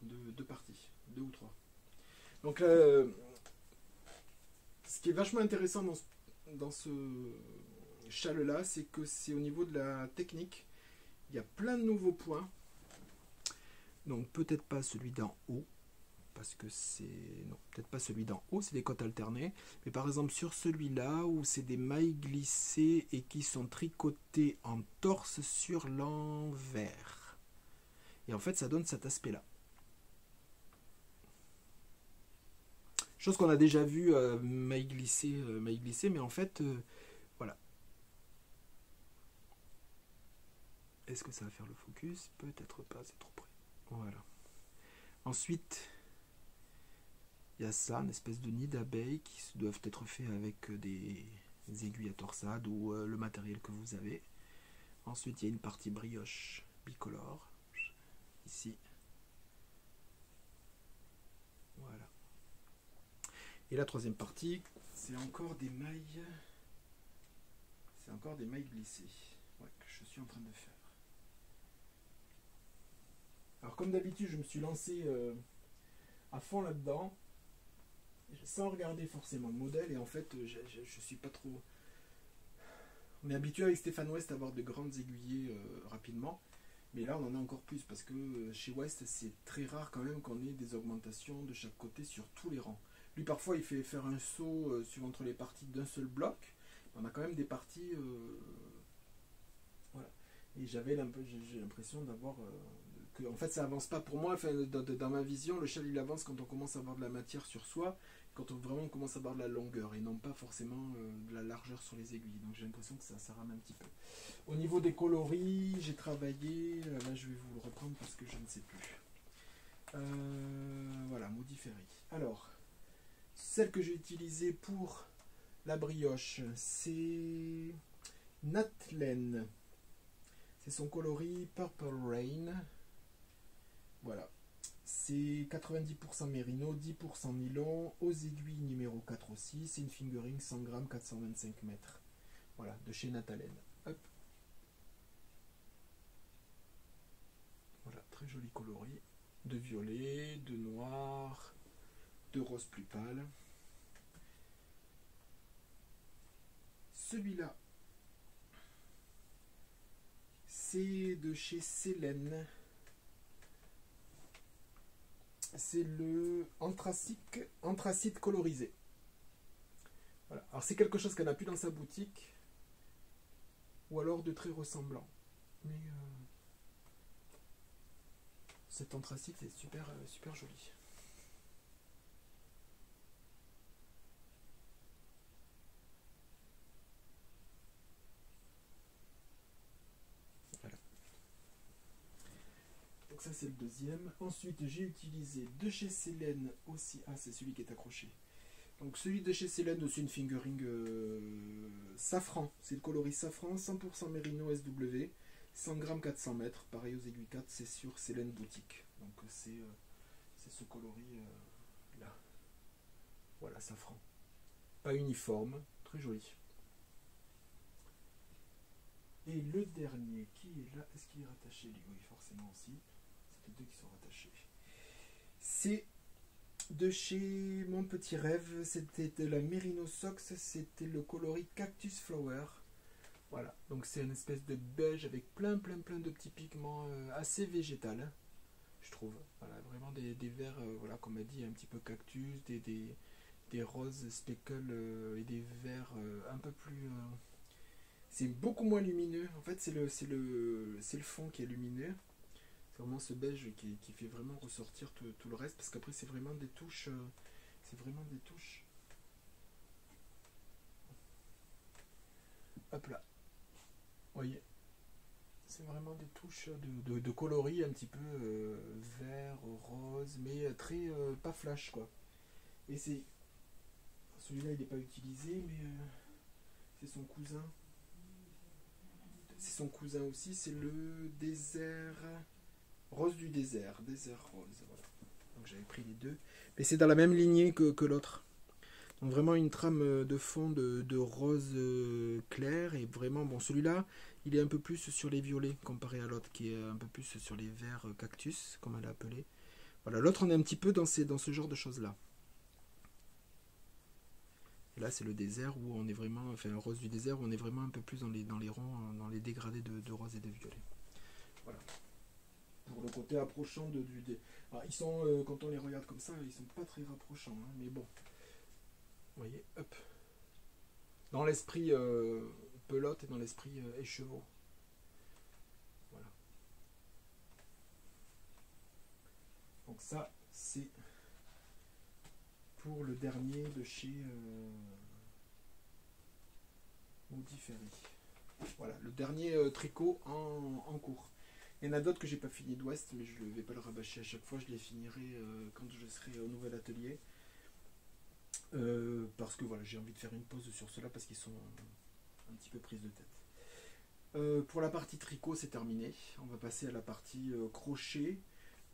deux parties, deux ou trois. Donc ce qui est vachement intéressant dans ce châle-là, c'est que c'est au niveau de la technique, il y a plein de nouveaux points. Donc peut-être pas celui d'en haut, parce que c'est... Non, peut-être pas celui d'en haut, c'est des côtes alternées. Mais par exemple sur celui-là, où c'est des mailles glissées et qui sont tricotées en torse sur l'envers. Et en fait, ça donne cet aspect-là. Chose qu'on a déjà vu, mailles glissées, mais en fait, voilà. Est-ce que ça va faire le focus? Peut-être pas, c'est trop près. Voilà. Ensuite, il y a ça, une espèce de nid d'abeilles qui doivent être faits avec des aiguilles à torsade ou le matériel que vous avez. Ensuite, il y a une partie brioche bicolore, ici. Voilà. Et la troisième partie, c'est encore des mailles. C'est encore des mailles glissées, ouais, que je suis en train de faire. Alors comme d'habitude, je me suis lancé à fond là-dedans, sans regarder forcément le modèle, et en fait, je suis pas trop... On est habitué avec Stéphane West à avoir de grandes aiguillées rapidement, mais là on en a encore plus, parce que chez West, c'est très rare quand même qu'on ait des augmentations de chaque côté sur tous les rangs. Lui parfois il fait faire un saut sur entre les parties d'un seul bloc, on a quand même des parties... voilà. Et j'ai l'impression d'avoir... en fait ça avance pas pour moi, enfin, dans ma vision, le châle il avance quand on commence à avoir de la matière sur soi, quand on vraiment commence à avoir de la longueur et non pas forcément de la largeur sur les aiguilles. Donc j'ai l'impression que ça rame un petit peu. Au niveau des coloris, j'ai travaillé, là je vais vous le reprendre parce que je ne sais plus. Voilà, Modiferi. Alors, celle que j'ai utilisée pour la brioche, c'est Natlen. C'est son coloris Purple Rain. Voilà. C'est 90% mérino, 10% nylon, aux aiguilles numéro 4 aussi. C'est une fingering 100 grammes, 425 mètres. Voilà, de chez Natalen. Hop. Voilà, très joli coloris. De violet, de noir, de rose plus pâle. Celui-là, c'est de chez Célène. C'est le anthracite colorisé. Voilà. Alors c'est quelque chose qu'elle n'a plus dans sa boutique, ou alors de très ressemblant. Mais cet anthracite est super, super joli. Voilà. Donc ça c'est le deuxième. Ensuite j'ai utilisé de chez Célène aussi. Ah c'est celui qui est accroché. Donc celui de chez Célène aussi une fingering safran. C'est le coloris safran, 100% mérino SW. 100 grammes 400 mètres. Pareil aux aiguilles 4, c'est sur Célène Boutique. Donc c'est ce coloris là. Voilà, safran. Pas uniforme, très joli. Et le dernier qui est là, est-ce qu'il est rattaché lui? Oui, forcément aussi. C'est les deux qui sont rattachés. C'est de chez Mon Petit Rêve, c'était de la Merino Sox, c'était le coloris Cactus Flower. Voilà, donc c'est une espèce de beige avec plein de petits pigments assez végétal, je trouve. Voilà, vraiment des verts, voilà, comme on dit, un petit peu cactus, des roses speckle et des verts un peu plus... c'est beaucoup moins lumineux. En fait, c'est le fond qui est lumineux. C'est vraiment ce beige qui fait vraiment ressortir tout le reste, parce qu'après c'est vraiment des touches. Hop là. Vous voyez. C'est vraiment des touches de coloris un petit peu vert, rose, mais très pas flash quoi. Et c'est celui-là il n'est pas utilisé, mais c'est son cousin. C'est son cousin aussi, c'est le désert. Rose du désert, désert rose, voilà. Donc j'avais pris les deux. Mais c'est dans la même lignée que l'autre. Donc vraiment une trame de fond de rose clair. Et vraiment, bon, celui-là, il est un peu plus sur les violets comparé à l'autre qui est un peu plus sur les verts cactus, comme elle a appelé. Voilà, l'autre on est un petit peu dans ce genre de choses-là. Et là c'est le désert où on est vraiment, enfin rose du désert où on est vraiment un peu plus dans les ronds, dans les dégradés de rose et de violet. Voilà. Pour le côté approchant Alors, ils sont, quand on les regarde comme ça, ils sont pas très rapprochants, hein, mais bon. Vous voyez, hop. Dans l'esprit pelote et dans l'esprit écheveau. Voilà. Donc ça, c'est pour le dernier de chez Maudit Ferry. Voilà, le dernier tricot en cours. Il y en a d'autres que j'ai pas fini d'Ouest, mais je ne vais pas le rabâcher à chaque fois, je les finirai quand je serai au nouvel atelier. Parce que voilà, j'ai envie de faire une pause sur cela parce qu'ils sont un petit peu prises de tête. Pour la partie tricot, c'est terminé. On va passer à la partie crochet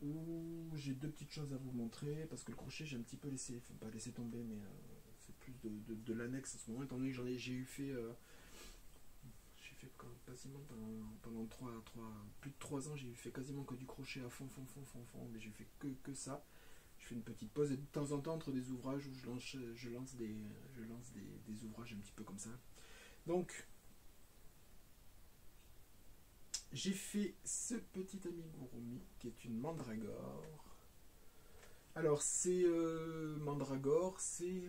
où j'ai deux petites choses à vous montrer parce que le crochet j'ai un petit peu laissé, enfin pas laissé tomber, mais c'est plus de l'annexe en ce moment étant donné que j'ai eu fait quasiment pendant plus de 3 ans, j'ai fait quasiment que du crochet à fond, mais j'ai fait que ça. Je fais une petite pause et de temps en temps entre des ouvrages où je lance des ouvrages un petit peu comme ça. Donc, j'ai fait ce petit amigurumi qui est une mandragore. Alors, c'est mandragore, c'est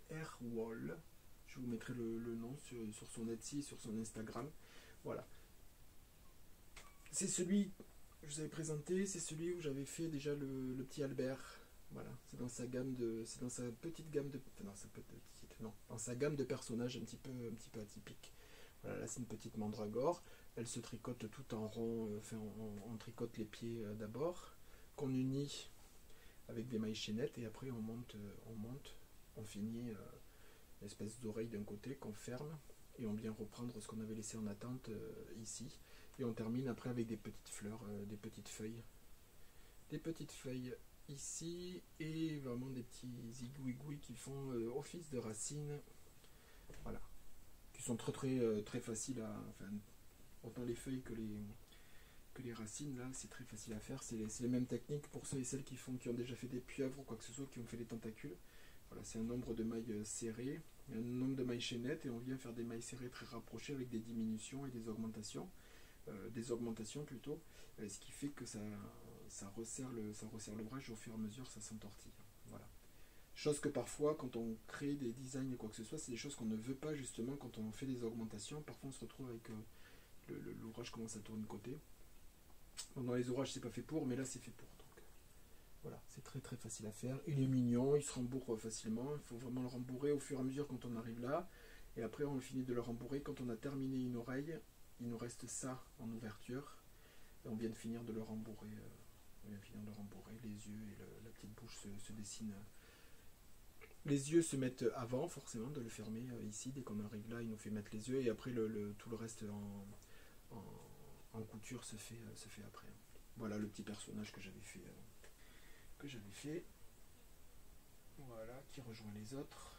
Airwall. Je vous mettrai le nom sur son Etsy et sur son Instagram. Voilà. C'est celui que je vous avais présenté, c'est celui où j'avais fait déjà le petit Albert. Voilà, c'est dans sa petite gamme de, dans sa gamme de personnages un petit peu atypiques. Voilà, là c'est une petite mandragore. Elle se tricote tout en rond, on tricote les pieds d'abord, qu'on unit avec des mailles chaînettes et après on finit une espèce d'oreille d'un côté qu'on ferme et on vient reprendre ce qu'on avait laissé en attente ici. Et on termine après avec des petites fleurs, des petites feuilles ici et vraiment des petits zigouigouis qui font office de racines. Voilà, qui sont très faciles à, enfin, autant les feuilles que les racines là, c'est très facile à faire. C'est les mêmes techniques pour ceux et celles qui ont déjà fait des pieuvres ou quoi que ce soit, qui ont fait des tentacules. Voilà, c'est un nombre de mailles serrées, un nombre de mailles chaînettes et on vient faire des mailles serrées très rapprochées avec des diminutions et des augmentations. Plutôt, ce qui fait que ça resserre l'ouvrage et au fur et à mesure ça s'entortille. Voilà. Chose que parfois quand on crée des designs ou quoi que ce soit, c'est des choses qu'on ne veut pas justement quand on fait des augmentations. Parfois on se retrouve avec l'ouvrage commence à tourner de côté. Bon, dans les ouvrages c'est pas fait pour, mais là c'est fait pour. Donc voilà, c'est très facile à faire. Il est mignon, il se rembourre facilement. Il faut vraiment le rembourrer au fur et à mesure quand on arrive là. Et après on finit de le rembourrer quand on a terminé une oreille. Il nous reste ça en ouverture et on vient de finir de le rembourrer. Les yeux et la petite bouche se dessinent. Les yeux se mettent avant forcément de le fermer ici. Dès qu'on arrive là, il nous fait mettre les yeux et après tout le reste en couture se fait après. Voilà le petit personnage que j'avais fait. Voilà, qui rejoint les autres.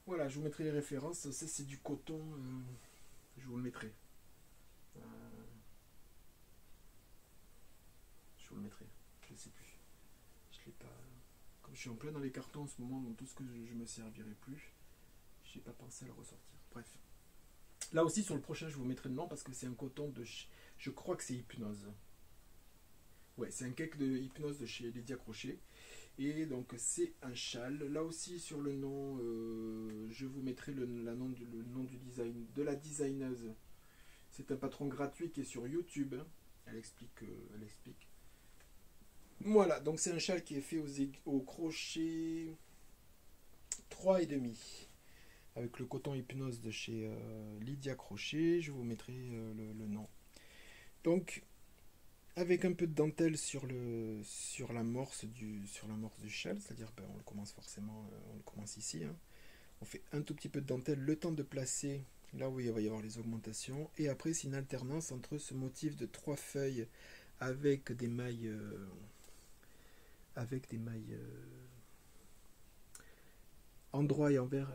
Voilà, je vous mettrai les références. Ça c'est du coton. Je vous le mettrai. Je vous le mettrai. Je ne sais plus. Je l'ai pas. Comme je suis en plein dans les cartons en ce moment, dans tout ce que je me servirai plus, j'ai pas pensé à le ressortir. Bref. Là aussi sur le prochain, je vous mettrai le nom parce que c'est un coton de. Je crois que c'est Hypnose. Ouais, c'est un cake de Hypnose de chez Lydia Crochet. Et donc c'est un châle. Là aussi sur le nom, je vous mettrai le nom du design de la designeuse. C'est un patron gratuit qui est sur YouTube. Elle explique. Voilà, donc c'est un châle qui est fait au crochet 3,5 avec le coton hypnose de chez Lydia Crochet. Je vous mettrai le nom. Donc avec un peu de dentelle sur l'amorce du châle, c'est-à-dire on le commence ici. Hein. On fait un tout petit peu de dentelle, le temps de placer là où il va y avoir les augmentations. Et après, c'est une alternance entre ce motif de 3 feuilles avec des mailles, endroit et envers,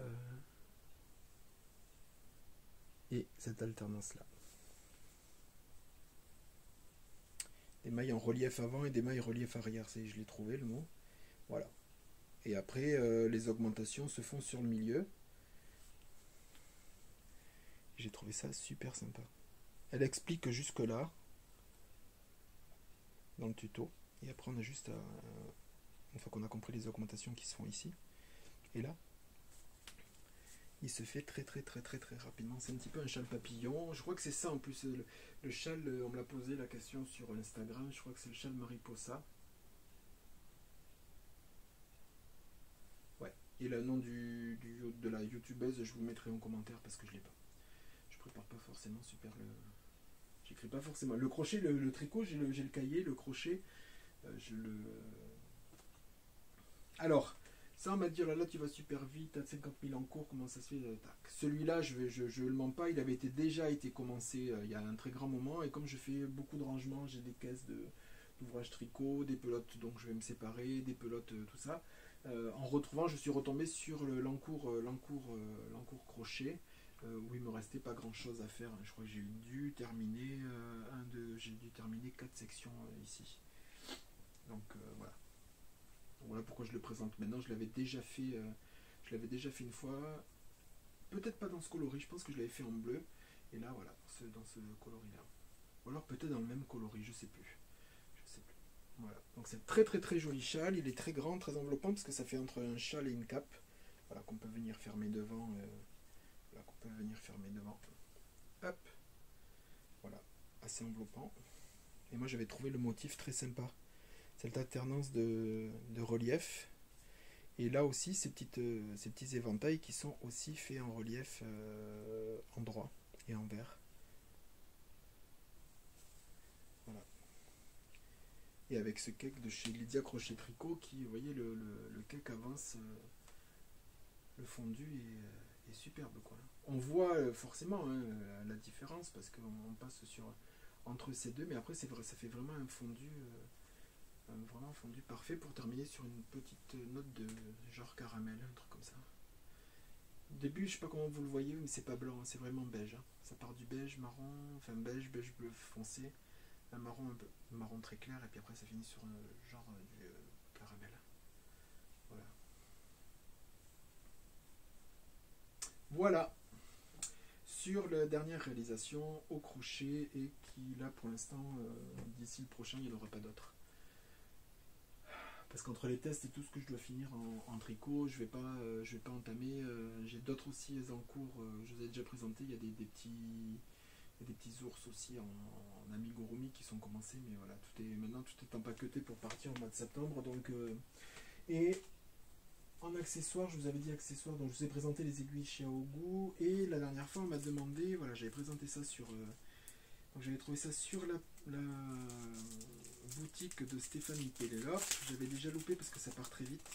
et cette alternance là. Des mailles en relief avant et des mailles relief arrière, je l'ai trouvé le mot. Voilà. Et après, les augmentations se font sur le milieu. J'ai trouvé ça super sympa. Elle explique jusque là dans le tuto. Et après, on a juste à, une fois qu'on a compris les augmentations qui se font ici. Et là, il se fait très rapidement. C'est un petit peu un châle papillon. Je crois que c'est ça en plus. Le châle, on me l'a posé la question sur Instagram. Je crois que c'est le châle mariposa. Ouais. Et le nom de la youtubeuse, je vous le mettrai en commentaire parce que je l'ai pas. Je prépare pas forcément super le. J'écris pas forcément. Le crochet, le tricot, j'ai le cahier, le crochet, je le. Alors, ça, on m'a dit, oh là là, tu vas super vite, t'as 50 000 en cours, comment ça se fait? Celui-là, je le mens pas, il avait déjà été commencé il y a un très grand moment, et comme je fais beaucoup de rangements, j'ai des caisses d'ouvrages tricot, des pelotes, donc je vais me séparer, des pelotes, tout ça. En retrouvant, je suis retombé sur l'encours crochet, où il me restait pas grand chose à faire. Je crois que j'ai dû terminer j'ai dû terminer 4 sections ici. Donc voilà. Voilà pourquoi je le présente maintenant. Je l'avais déjà fait une fois. Peut-être pas dans ce coloris, je pense que je l'avais fait en bleu. Et là, voilà, dans ce coloris-là. Ou alors peut-être dans le même coloris, je sais plus. Je sais plus. Voilà. Donc c'est très joli châle. Il est très grand, très enveloppant parce que ça fait entre un châle et une cape. Voilà, qu'on peut venir fermer devant. Hop. Voilà, assez enveloppant. Et moi j'avais trouvé le motif très sympa. Cette alternance de relief. Et là aussi, ces petits éventails qui sont aussi faits en relief en droit et en vert. Voilà. Et avec ce cake de chez Lydia Crochet Tricot qui, vous voyez, le cake avance, le fondu est superbe, quoi. On voit forcément la différence parce qu'on passe entre ces deux, mais après, c'est vrai, ça fait vraiment un fondu. Vraiment fondu parfait pour terminer sur une petite note de genre caramel, un truc comme ça. Au début, je sais pas comment vous le voyez, mais c'est pas blanc, c'est vraiment beige. Ça part du beige, marron, enfin beige bleu foncé, un marron un peu marron très clair, et puis après ça finit sur genre du caramel. Voilà. Voilà sur la dernière réalisation au crochet et qui là pour l'instant d'ici le prochain il n'y en aura pas d'autres. Parce qu'entre les tests et tout ce que je dois finir en tricot, je vais pas entamer. J'ai d'autres aussi en cours. Je vous ai déjà présenté. Il y a des petits ours aussi en amigurumi qui sont commencés. Mais voilà, maintenant tout est empaqueté pour partir au mois de septembre. Donc et en accessoires, je vous avais dit accessoires. Donc je vous ai présenté les aiguilles Xiaogu. Et la dernière fois, on m'a demandé. Voilà, j'avais présenté ça sur. Donc j'avais trouvé ça sur la boutique de Stéphanie Pellelope. J'avais déjà loupé parce que ça part très vite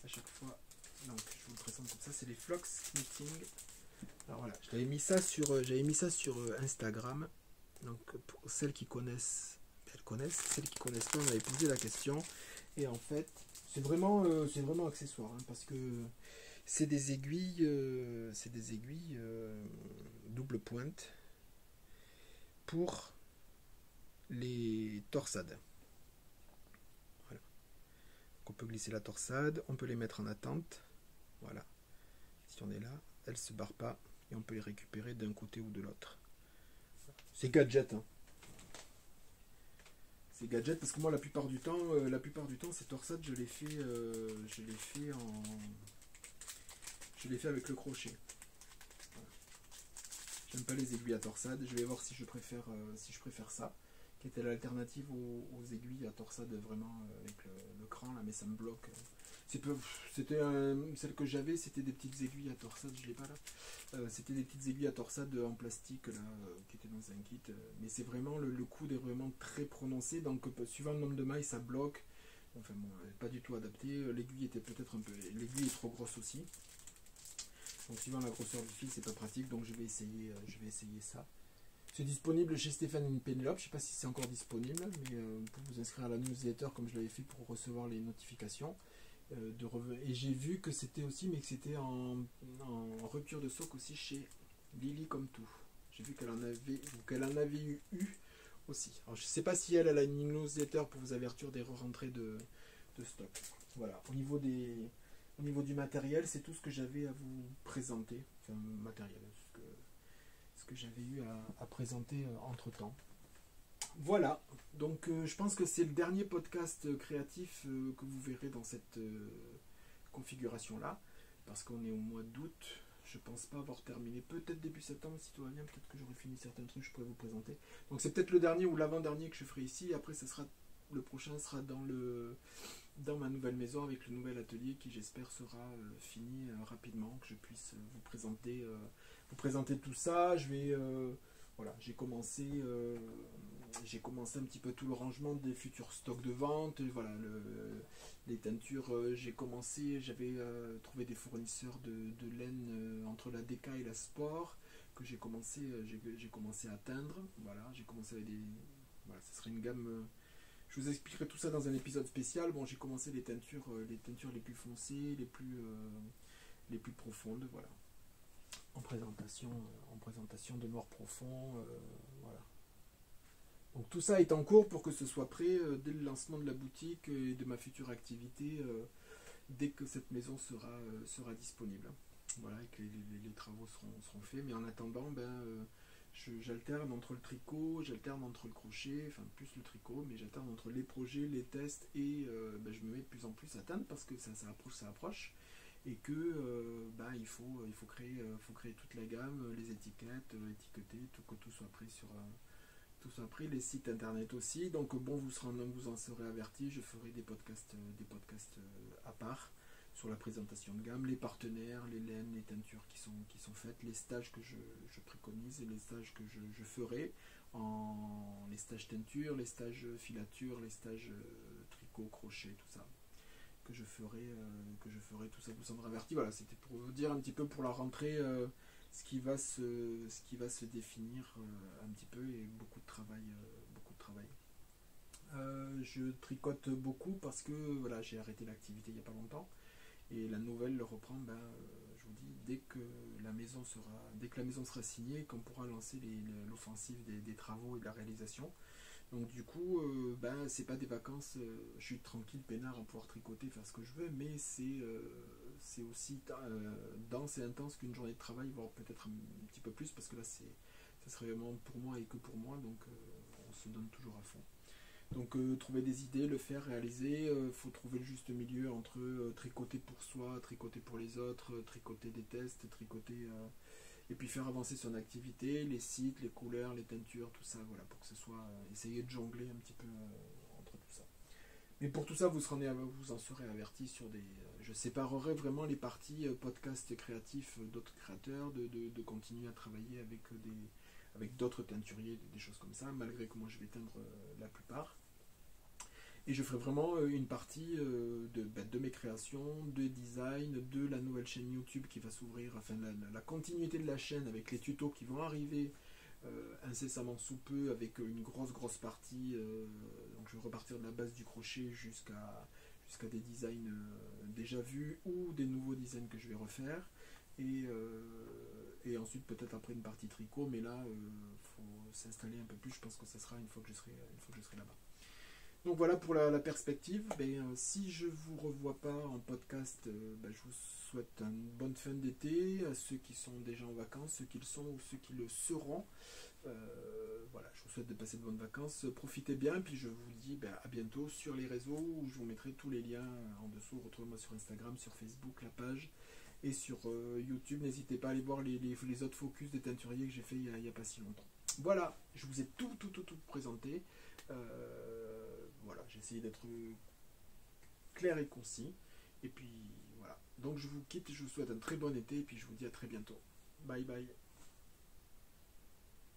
à chaque fois. Donc je vous le présente comme ça, c'est les Flox Knitting. Alors voilà, j'avais mis ça sur Instagram. Donc pour celles qui connaissent, elles connaissent. Celles qui connaissent pas, on avait posé la question. Et en fait, c'est vraiment accessoire, hein, parce que c'est des aiguilles, double pointe pour les torsades. Voilà. Donc on peut glisser la torsade, on peut les mettre en attente. Voilà. Si on est là, elles ne se barrent pas et on peut les récupérer d'un côté ou de l'autre. C'est gadget, hein. C'est gadget parce que moi la plupart du temps ces torsades je les fais avec le crochet. Voilà. J'aime pas les aiguilles à torsade. Je vais voir si je préfère ça, qui était l'alternative aux aiguilles à torsade vraiment avec le cran là, mais ça me bloque. C'était celle que j'avais, c'était des petites aiguilles à torsade, je l'ai pas là. C'était des petites aiguilles à torsade en plastique là, qui étaient dans un kit. Mais c'est vraiment le coude est vraiment très prononcé, donc suivant le nombre de mailles ça bloque. Enfin bon, pas du tout adapté. L'aiguille était peut-être l'aiguille est trop grosse aussi. Donc suivant la grosseur du fil, c'est pas pratique, donc je vais essayer ça. C'est disponible chez Stéphane et Pénélope, je sais pas si c'est encore disponible, mais vous pouvez vous inscrire à la newsletter comme je l'avais fait pour recevoir les notifications. Et j'ai vu que c'était aussi, mais que c'était en rupture de stock aussi chez Lily comme tout. J'ai vu qu'elle en avait eu aussi. Alors je sais pas si elle a une newsletter pour vous avertir des re-rentrées de stock. Voilà, au niveau du matériel, c'est tout ce que j'avais à vous présenter. Enfin, matériel, ce que j'avais eu à présenter entre temps. Voilà, donc je pense que c'est le dernier podcast créatif que vous verrez dans cette configuration-là, parce qu'on est au mois d'août. Je pense pas avoir terminé, peut-être début septembre si tout va bien, peut-être que j'aurai fini certains trucs, je pourrais vous présenter. Donc c'est peut-être le dernier ou l'avant-dernier que je ferai ici, après le prochain sera dans ma nouvelle maison avec le nouvel atelier qui j'espère sera fini rapidement, que je puisse vous présenter tout ça. Voilà, j'ai commencé un petit peu tout le rangement des futurs stocks de vente. Voilà, les teintures, j'avais trouvé des fournisseurs de laine entre la DK et la Sport que j'ai commencé à atteindre. Voilà, j'ai commencé avec voilà, ce serait une gamme. Je vous expliquerai tout ça dans un épisode spécial. Bon, j'ai commencé les teintures les plus foncées, les plus profondes, voilà. En présentation de noir profond, voilà. Donc tout ça est en cours pour que ce soit prêt dès le lancement de la boutique et de ma future activité dès que cette maison sera disponible. Voilà, et que les travaux seront faits. Mais en attendant, j'alterne entre le tricot, j'alterne entre le crochet, enfin plus le tricot, mais j'alterne entre les projets, les tests et je me mets de plus en plus à teindre parce que ça approche. Et que il faut créer toute la gamme, les étiquettes, étiqueter, que tout soit pris les sites internet aussi. Donc bon, vous en serez avertis, je ferai des podcasts à part sur la présentation de gamme, les partenaires, les laines, les teintures qui sont faites, les stages que je préconise et les stages que je ferai, les stages teinture, les stages filature, les stages tricot, crochet, tout ça. Que je ferai tout ça, vous en serez avertis. Voilà, c'était pour vous dire un petit peu pour la rentrée ce qui va se définir un petit peu, et beaucoup de travail. Je tricote beaucoup parce que voilà, j'ai arrêté l'activité il n'y a pas longtemps et la nouvelle le reprend. Je vous dis, dès que la maison sera signée, qu'on pourra lancer l'offensive des travaux et de la réalisation. Donc du coup, c'est pas des vacances, je suis tranquille, peinard à pouvoir tricoter, faire ce que je veux, mais c'est aussi dense et intense qu'une journée de travail, voire peut-être un petit peu plus, parce que là ça serait vraiment pour moi et que pour moi, donc on se donne toujours à fond. Donc trouver des idées, le faire, réaliser, faut trouver le juste milieu entre tricoter pour soi, tricoter pour les autres, tricoter des tests, tricoter... et puis faire avancer son activité, les sites, les couleurs, les teintures, tout ça, voilà, pour que ce soit, essayer de jongler un petit peu entre tout ça. Mais pour tout ça, vous en serez avertis sur je séparerai vraiment les parties podcast créatifs d'autres créateurs, de continuer à travailler avec d'autres teinturiers, des choses comme ça, malgré que moi je vais teindre la plupart. Et je ferai vraiment une partie de mes créations, de design, de la nouvelle chaîne YouTube qui va s'ouvrir, enfin la continuité de la chaîne avec les tutos qui vont arriver incessamment sous peu, avec une grosse partie. Donc je vais repartir de la base du crochet jusqu'à des designs déjà vus ou des nouveaux designs que je vais refaire. Et ensuite peut-être après une partie tricot, mais là faut s'installer un peu plus. Je pense que ça sera une fois que je serai là-bas. Donc voilà pour la perspective. Si je ne vous revois pas en podcast, je vous souhaite une bonne fin d'été à ceux qui sont déjà en vacances, ceux qui le sont ou ceux qui le seront. Voilà, je vous souhaite de passer de bonnes vacances. Profitez bien, puis je vous dis à bientôt sur les réseaux où je vous mettrai tous les liens en dessous. Retrouvez-moi sur Instagram, sur Facebook, la page, et sur YouTube. N'hésitez pas à aller voir les autres focus des teinturiers que j'ai fait il n'y a pas si longtemps. Voilà, je vous ai tout présenté. Voilà, j'ai essayé d'être clair et concis. Et puis voilà. Donc je vous quitte, je vous souhaite un très bon été et puis je vous dis à très bientôt. Bye bye.